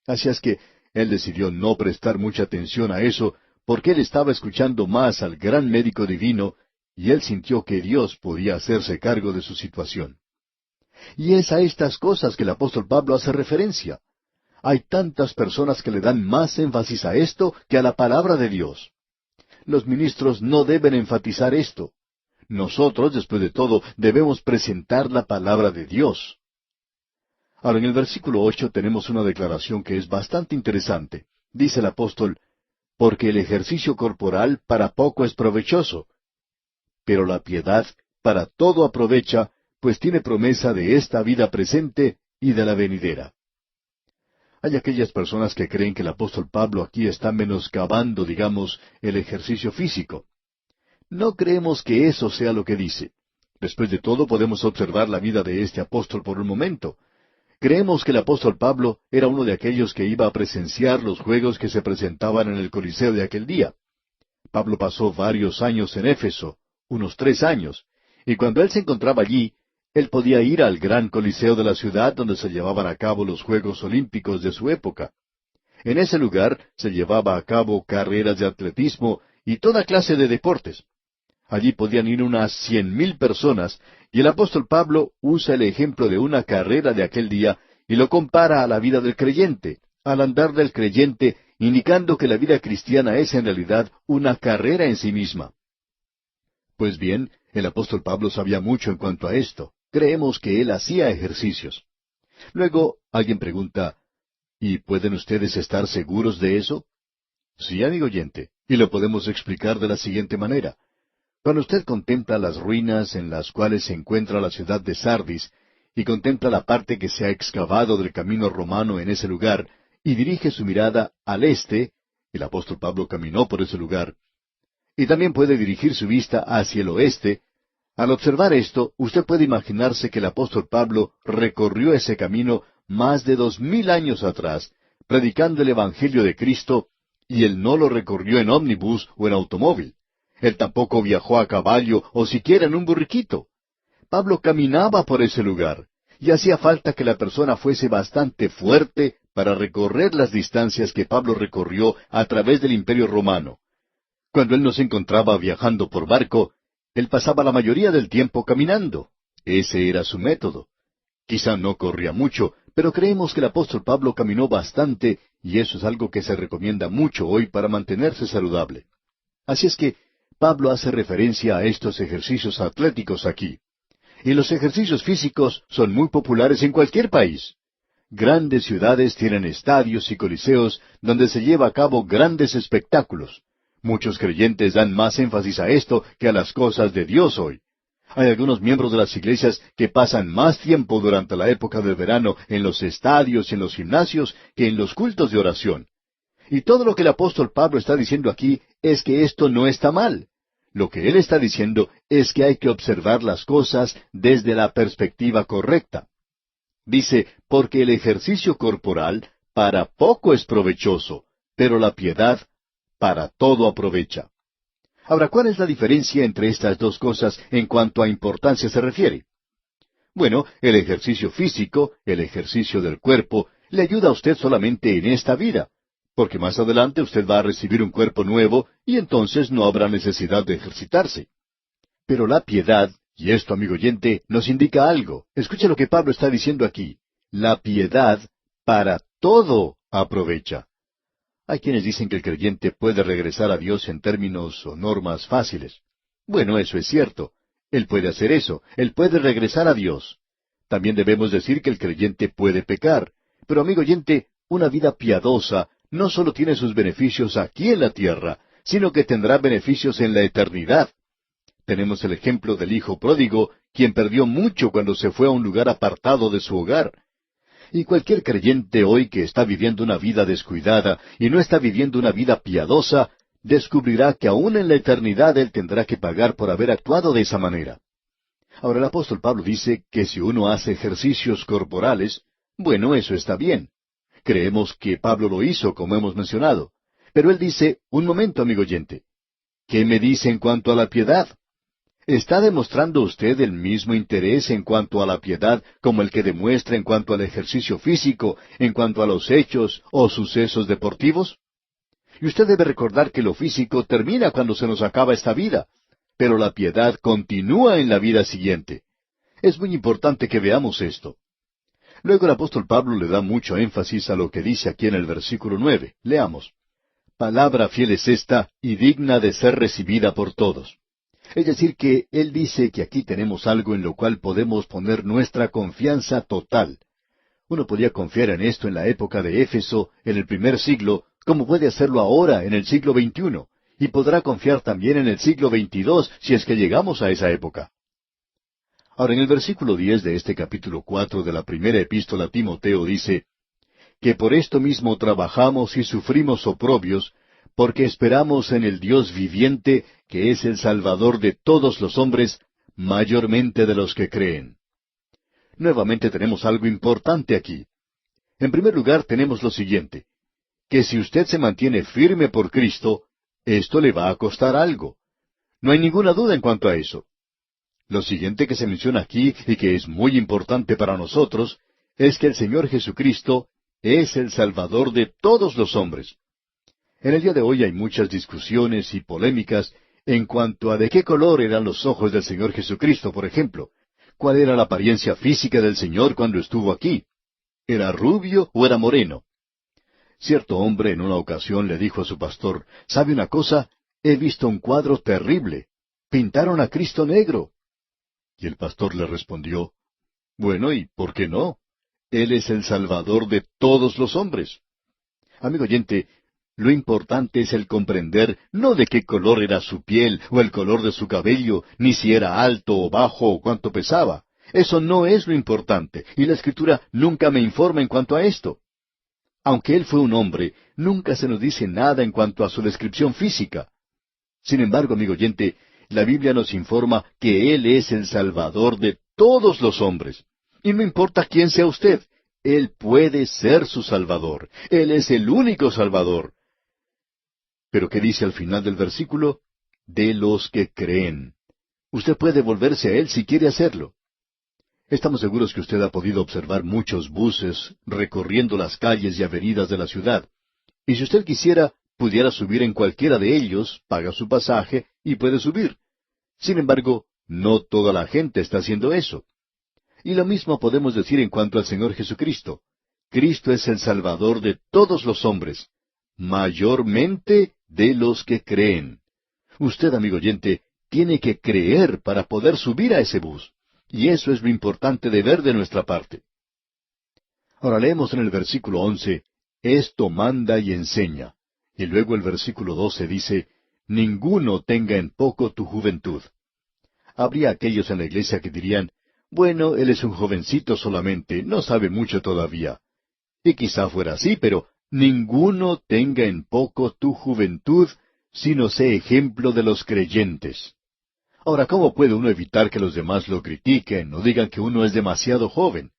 Así es que él decidió no prestar mucha atención a eso, porque él estaba escuchando más al gran médico divino, y él sintió que Dios podía hacerse cargo de su situación. Y es a estas cosas que el apóstol Pablo hace referencia. Hay tantas personas que le dan más énfasis a esto que a la palabra de Dios. Los ministros no deben enfatizar esto. Nosotros, después de todo, debemos presentar la palabra de Dios. Ahora, en el versículo 8 tenemos una declaración que es bastante interesante. Dice el apóstol, porque el ejercicio corporal para poco es provechoso, pero la piedad para todo aprovecha, pues tiene promesa de esta vida presente y de la venidera. Hay aquellas personas que creen que el apóstol Pablo aquí está menoscabando, digamos, el ejercicio físico. No creemos que eso sea lo que dice. Después de todo, podemos observar la vida de este apóstol por un momento. Creemos que el apóstol Pablo era uno de aquellos que iba a presenciar los juegos que se presentaban en el Coliseo de aquel día. Pablo pasó varios años en Éfeso, unos 3 años, y cuando él se encontraba allí, él podía ir al gran Coliseo de la ciudad donde se llevaban a cabo los Juegos Olímpicos de su época. En ese lugar se llevaba a cabo carreras de atletismo y toda clase de deportes. Allí podían ir unas 100,000 personas, y el apóstol Pablo usa el ejemplo de una carrera de aquel día y lo compara a la vida del creyente, al andar del creyente, indicando que la vida cristiana es en realidad una carrera en sí misma. Pues bien, el apóstol Pablo sabía mucho en cuanto a esto. Creemos que él hacía ejercicios. Luego, alguien pregunta, ¿y pueden ustedes estar seguros de eso? Sí, amigo oyente, y lo podemos explicar de la siguiente manera. Cuando usted contempla las ruinas en las cuales se encuentra la ciudad de Sardis, y contempla la parte que se ha excavado del camino romano en ese lugar, y dirige su mirada al este, el apóstol Pablo caminó por ese lugar, y también puede dirigir su vista hacia el oeste. Al observar esto, usted puede imaginarse que el apóstol Pablo recorrió ese camino más de 2000 años atrás, predicando el Evangelio de Cristo, y él no lo recorrió en ómnibus o en automóvil. Él tampoco viajó a caballo o siquiera en un burriquito. Pablo caminaba por ese lugar, y hacía falta que la persona fuese bastante fuerte para recorrer las distancias que Pablo recorrió a través del Imperio Romano. Cuando él no se encontraba viajando por barco, él pasaba la mayoría del tiempo caminando. Ese era su método. Quizá no corría mucho, pero creemos que el apóstol Pablo caminó bastante, y eso es algo que se recomienda mucho hoy para mantenerse saludable. Así es que Pablo hace referencia a estos ejercicios atléticos aquí. Y los ejercicios físicos son muy populares en cualquier país. Grandes ciudades tienen estadios y coliseos donde se lleva a cabo grandes espectáculos. Muchos creyentes dan más énfasis a esto que a las cosas de Dios hoy. Hay algunos miembros de las iglesias que pasan más tiempo durante la época del verano en los estadios y en los gimnasios que en los cultos de oración. Y todo lo que el apóstol Pablo está diciendo aquí es que esto no está mal. Lo que él está diciendo es que hay que observar las cosas desde la perspectiva correcta. Dice, porque el ejercicio corporal para poco es provechoso, pero la piedad para todo aprovecha. Ahora, ¿cuál es la diferencia entre estas dos cosas en cuanto a importancia se refiere? Bueno, el ejercicio físico, el ejercicio del cuerpo, le ayuda a usted solamente en esta vida, porque más adelante usted va a recibir un cuerpo nuevo y entonces no habrá necesidad de ejercitarse. Pero la piedad, y esto, amigo oyente, nos indica algo. Escuche lo que Pablo está diciendo aquí. La piedad para todo aprovecha. Hay quienes dicen que el creyente puede regresar a Dios en términos o normas fáciles. Bueno, eso es cierto. Él puede hacer eso. Él puede regresar a Dios. También debemos decir que el creyente puede pecar. Pero, amigo oyente, una vida piadosa no solo tiene sus beneficios aquí en la tierra, sino que tendrá beneficios en la eternidad. Tenemos el ejemplo del hijo pródigo, quien perdió mucho cuando se fue a un lugar apartado de su hogar. Y cualquier creyente hoy que está viviendo una vida descuidada y no está viviendo una vida piadosa, descubrirá que aún en la eternidad él tendrá que pagar por haber actuado de esa manera. Ahora el apóstol Pablo dice que si uno hace ejercicios corporales, bueno, eso está bien. Creemos que Pablo lo hizo, como hemos mencionado. Pero él dice, un momento, amigo oyente, ¿qué me dice en cuanto a la piedad? ¿Está demostrando usted el mismo interés en cuanto a la piedad como el que demuestra en cuanto al ejercicio físico, en cuanto a los hechos o sucesos deportivos? Y usted debe recordar que lo físico termina cuando se nos acaba esta vida, pero la piedad continúa en la vida siguiente. Es muy importante que veamos esto. Luego el apóstol Pablo le da mucho énfasis a lo que dice aquí en el versículo 9. Leamos. Palabra fiel es esta y digna de ser recibida por todos. Es decir, que él dice que aquí tenemos algo en lo cual podemos poner nuestra confianza total. Uno podía confiar en esto en la época de Éfeso, en el primer siglo, como puede hacerlo ahora, en el siglo XXI, y podrá confiar también en el siglo XXII, si es que llegamos a esa época. Ahora, en el versículo 10 de este capítulo 4 de la primera epístola a Timoteo dice, que por esto mismo trabajamos y sufrimos oprobios, porque esperamos en el Dios viviente, que es el Salvador de todos los hombres, mayormente de los que creen. Nuevamente tenemos algo importante aquí. En primer lugar tenemos lo siguiente, que si usted se mantiene firme por Cristo, esto le va a costar algo. No hay ninguna duda en cuanto a eso. Lo siguiente que se menciona aquí, y que es muy importante para nosotros, es que el Señor Jesucristo es el Salvador de todos los hombres. En el día de hoy hay muchas discusiones y polémicas en cuanto a de qué color eran los ojos del Señor Jesucristo, por ejemplo. ¿Cuál era la apariencia física del Señor cuando estuvo aquí? ¿Era rubio o era moreno? Cierto hombre en una ocasión le dijo a su pastor, ¿sabe una cosa? He visto un cuadro terrible. Pintaron a Cristo negro. Y el pastor le respondió, bueno, ¿y por qué no? Él es el Salvador de todos los hombres. Amigo oyente, lo importante es el comprender no de qué color era su piel o el color de su cabello, ni si era alto o bajo o cuánto pesaba. Eso no es lo importante, y la Escritura nunca me informa en cuanto a esto. Aunque él fue un hombre, nunca se nos dice nada en cuanto a su descripción física. Sin embargo, amigo oyente, la Biblia nos informa que Él es el Salvador de todos los hombres. Y no importa quién sea usted, Él puede ser su Salvador. Él es el único Salvador. Pero ¿qué dice al final del versículo? De los que creen. Usted puede volverse a Él si quiere hacerlo. Estamos seguros que usted ha podido observar muchos buses recorriendo las calles y avenidas de la ciudad. Y si usted quisiera, pudiera subir en cualquiera de ellos, paga su pasaje y puede subir. Sin embargo, no toda la gente está haciendo eso. Y lo mismo podemos decir en cuanto al Señor Jesucristo. Cristo es el Salvador de todos los hombres, mayormente de los que creen. Usted, amigo oyente, tiene que creer para poder subir a ese bus. Y eso es lo importante de ver de nuestra parte. Ahora leemos en el versículo 11, esto manda y enseña. Y luego el versículo 12 dice, ninguno tenga en poco tu juventud. Habría aquellos en la iglesia que dirían, bueno, él es un jovencito solamente, no sabe mucho todavía. Y quizá fuera así, pero ninguno tenga en poco tu juventud, sino sé ejemplo de los creyentes. Ahora, ¿cómo puede uno evitar que los demás lo critiquen o digan que uno es demasiado joven?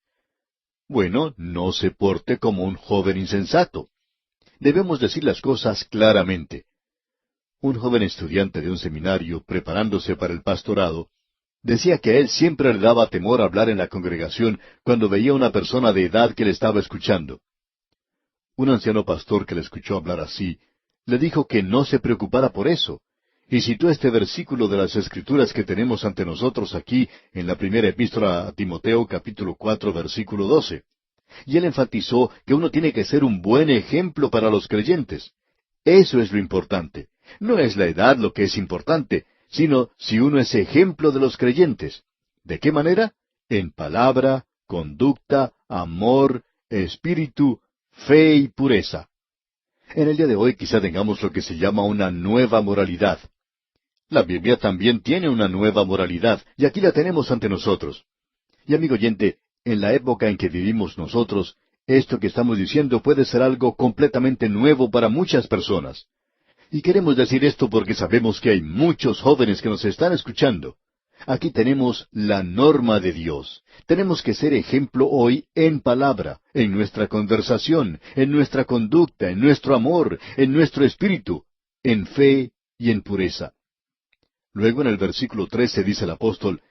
Bueno, no se porte como un joven insensato. Debemos decir las cosas claramente. Un joven estudiante de un seminario, preparándose para el pastorado, decía que a él siempre le daba temor hablar en la congregación cuando veía una persona de edad que le estaba escuchando. Un anciano pastor que le escuchó hablar así, le dijo que no se preocupara por eso, y citó este versículo de las Escrituras que tenemos ante nosotros aquí en la primera epístola a Timoteo, capítulo 4, versículo 12. Y él enfatizó que uno tiene que ser un buen ejemplo para los creyentes. Eso es lo importante. No es la edad lo que es importante, sino si uno es ejemplo de los creyentes. ¿De qué manera? En palabra, conducta, amor, espíritu, fe y pureza. En el día de hoy quizá tengamos lo que se llama una nueva moralidad. La Biblia también tiene una nueva moralidad, y aquí la tenemos ante nosotros. Y amigo oyente, en la época en que vivimos nosotros, esto que estamos diciendo puede ser algo completamente nuevo para muchas personas. Y queremos decir esto porque sabemos que hay muchos jóvenes que nos están escuchando. Aquí tenemos la norma de Dios. Tenemos que ser ejemplo hoy en palabra, en nuestra conversación, en nuestra conducta, en nuestro amor, en nuestro espíritu, en fe y en pureza. Luego en el versículo 13 dice el apóstol,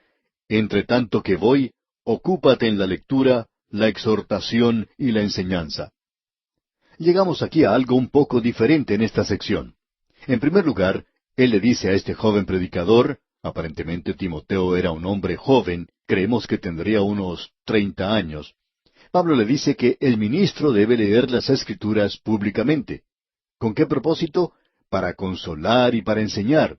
entre tanto que voy, ocúpate en la lectura, la exhortación y la enseñanza. Llegamos aquí a algo un poco diferente en esta sección. En primer lugar, él le dice a este joven predicador, aparentemente Timoteo era un hombre joven, creemos que tendría unos 30 años. Pablo le dice que el ministro debe leer las Escrituras públicamente. ¿Con qué propósito? Para consolar y para enseñar.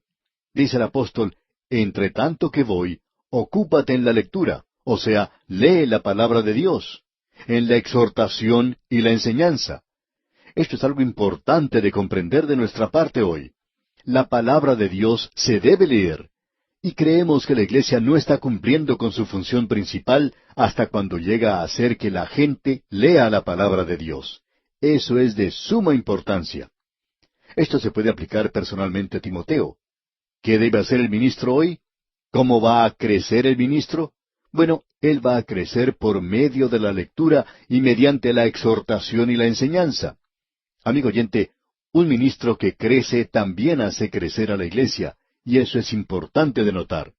Dice el apóstol, entre tanto que voy, ocúpate en la lectura, o sea, lee la palabra de Dios, en la exhortación y la enseñanza. Esto es algo importante de comprender de nuestra parte hoy. La palabra de Dios se debe leer. Y creemos que la iglesia no está cumpliendo con su función principal hasta cuando llega a hacer que la gente lea la palabra de Dios. Eso es de suma importancia. Esto se puede aplicar personalmente a Timoteo. ¿Qué debe hacer el ministro hoy? ¿Cómo va a crecer el ministro? Bueno, él va a crecer por medio de la lectura y mediante la exhortación y la enseñanza. Amigo oyente, un ministro que crece también hace crecer a la iglesia, y eso es importante de notar.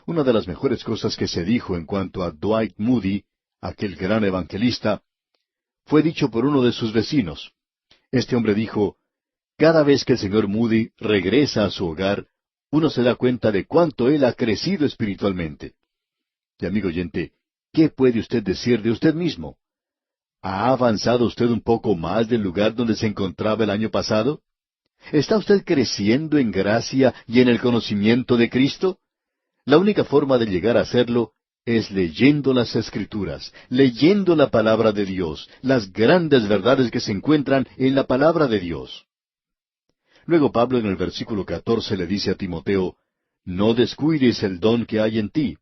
Una de las mejores cosas que se dijo en cuanto a Dwight Moody, aquel gran evangelista, fue dicho por uno de sus vecinos. Este hombre dijo, cada vez que el señor Moody regresa a su hogar, uno se da cuenta de cuánto él ha crecido espiritualmente. Y amigo oyente, ¿qué puede usted decir de usted mismo? ¿Ha avanzado usted un poco más del lugar donde se encontraba el año pasado? ¿Está usted creciendo en gracia y en el conocimiento de Cristo? La única forma de llegar a hacerlo es leyendo las Escrituras, leyendo la palabra de Dios, las grandes verdades que se encuentran en la palabra de Dios. Luego Pablo en el versículo 14 le dice a Timoteo, no descuides el don que hay en ti.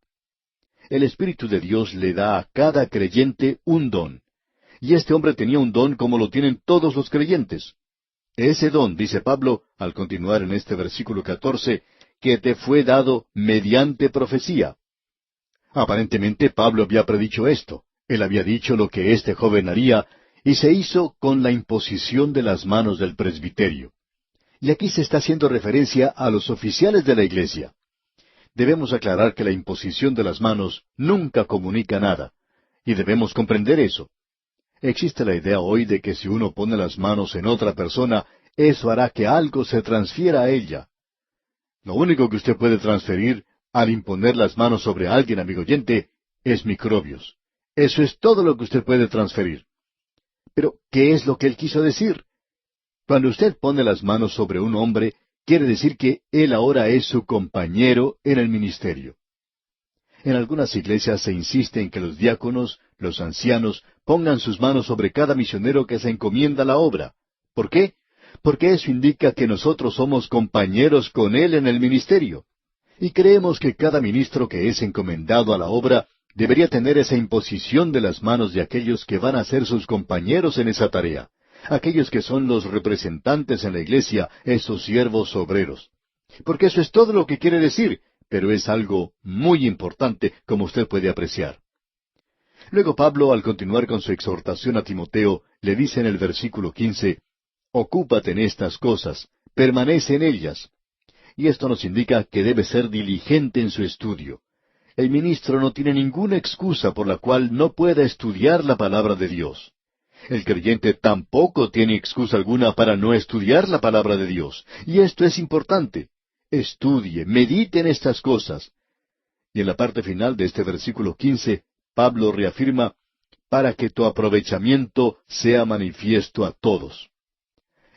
El Espíritu de Dios le da a cada creyente un don. Y este hombre tenía un don como lo tienen todos los creyentes. Ese don, dice Pablo, al continuar en este versículo 14, que te fue dado mediante profecía. Aparentemente Pablo había predicho esto. Él había dicho lo que este joven haría, y se hizo con la imposición de las manos del presbiterio. Y aquí se está haciendo referencia a los oficiales de la iglesia. Debemos aclarar que la imposición de las manos nunca comunica nada, y debemos comprender eso. Existe la idea hoy de que si uno pone las manos en otra persona, eso hará que algo se transfiera a ella. Lo único que usted puede transferir al imponer las manos sobre alguien, amigo oyente, es microbios. Eso es todo lo que usted puede transferir. Pero, ¿qué es lo que él quiso decir? Cuando usted pone las manos sobre un hombre, quiere decir que él ahora es su compañero en el ministerio. En algunas iglesias se insiste en que los diáconos, los ancianos, pongan sus manos sobre cada misionero que se encomienda a la obra. ¿Por qué? Porque eso indica que nosotros somos compañeros con él en el ministerio. Y creemos que cada ministro que es encomendado a la obra debería tener esa imposición de las manos de aquellos que van a ser sus compañeros en esa tarea, aquellos que son los representantes en la iglesia, esos siervos obreros. Porque eso es todo lo que quiere decir, pero es algo muy importante, como usted puede apreciar. Luego Pablo, al continuar con su exhortación a Timoteo, le dice en el versículo 15, ocúpate en estas cosas, permanece en ellas. Y esto nos indica que debe ser diligente en su estudio. El ministro no tiene ninguna excusa por la cual no pueda estudiar la palabra de Dios. El creyente tampoco tiene excusa alguna para no estudiar la palabra de Dios. Y esto es importante. Estudie, medite en estas cosas. Y en la parte final de este versículo 15, Pablo reafirma, para que tu aprovechamiento sea manifiesto a todos.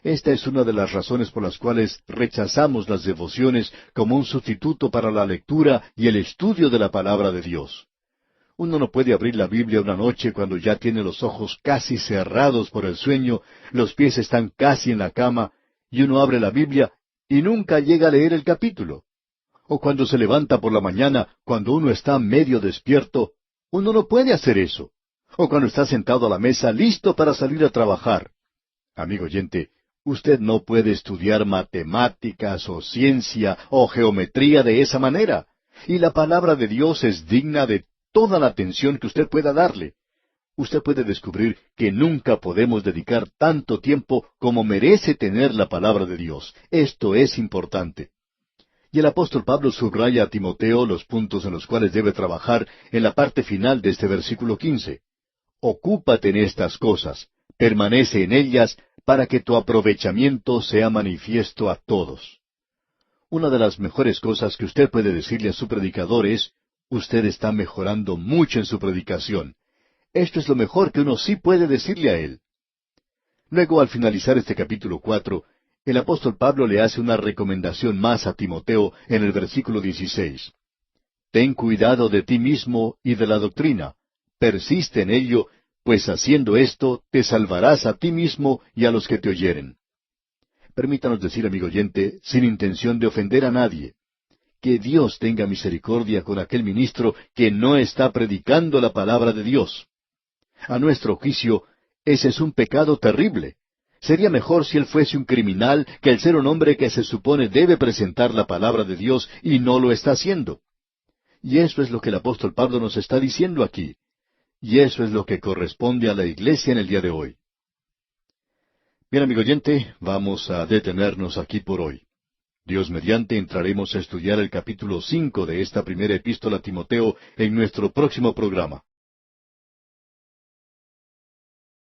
Esta es una de las razones por las cuales rechazamos las devociones como un sustituto para la lectura y el estudio de la palabra de Dios. Uno no puede abrir la Biblia una noche cuando ya tiene los ojos casi cerrados por el sueño, los pies están casi en la cama, y uno abre la Biblia y nunca llega a leer el capítulo. O cuando se levanta por la mañana, cuando uno está medio despierto, uno no puede hacer eso. O cuando está sentado a la mesa listo para salir a trabajar. Amigo oyente, usted no puede estudiar matemáticas o ciencia o geometría de esa manera. Y la palabra de Dios es digna de toda la atención que usted pueda darle. Usted puede descubrir que nunca podemos dedicar tanto tiempo como merece tener la palabra de Dios. Esto es importante. Y el apóstol Pablo subraya a Timoteo los puntos en los cuales debe trabajar en la parte final de este versículo 15. Ocúpate en estas cosas, permanece en ellas, para que tu aprovechamiento sea manifiesto a todos. Una de las mejores cosas que usted puede decirle a su predicador es, usted está mejorando mucho en su predicación. Esto es lo mejor que uno sí puede decirle a él. Luego, al finalizar este capítulo 4, el apóstol Pablo le hace una recomendación más a Timoteo en el versículo 16. Ten cuidado de ti mismo y de la doctrina. Persiste en ello, pues haciendo esto te salvarás a ti mismo y a los que te oyeren. Permítanos decir, amigo oyente, sin intención de ofender a nadie, que Dios tenga misericordia con aquel ministro que no está predicando la palabra de Dios. A nuestro juicio, ese es un pecado terrible. Sería mejor si él fuese un criminal que el ser un hombre que se supone debe presentar la palabra de Dios y no lo está haciendo. Y eso es lo que el apóstol Pablo nos está diciendo aquí. Y eso es lo que corresponde a la iglesia en el día de hoy. Bien, amigo oyente, vamos a detenernos aquí por hoy. Dios mediante entraremos a estudiar el capítulo 5 de esta primera epístola a Timoteo en nuestro próximo programa.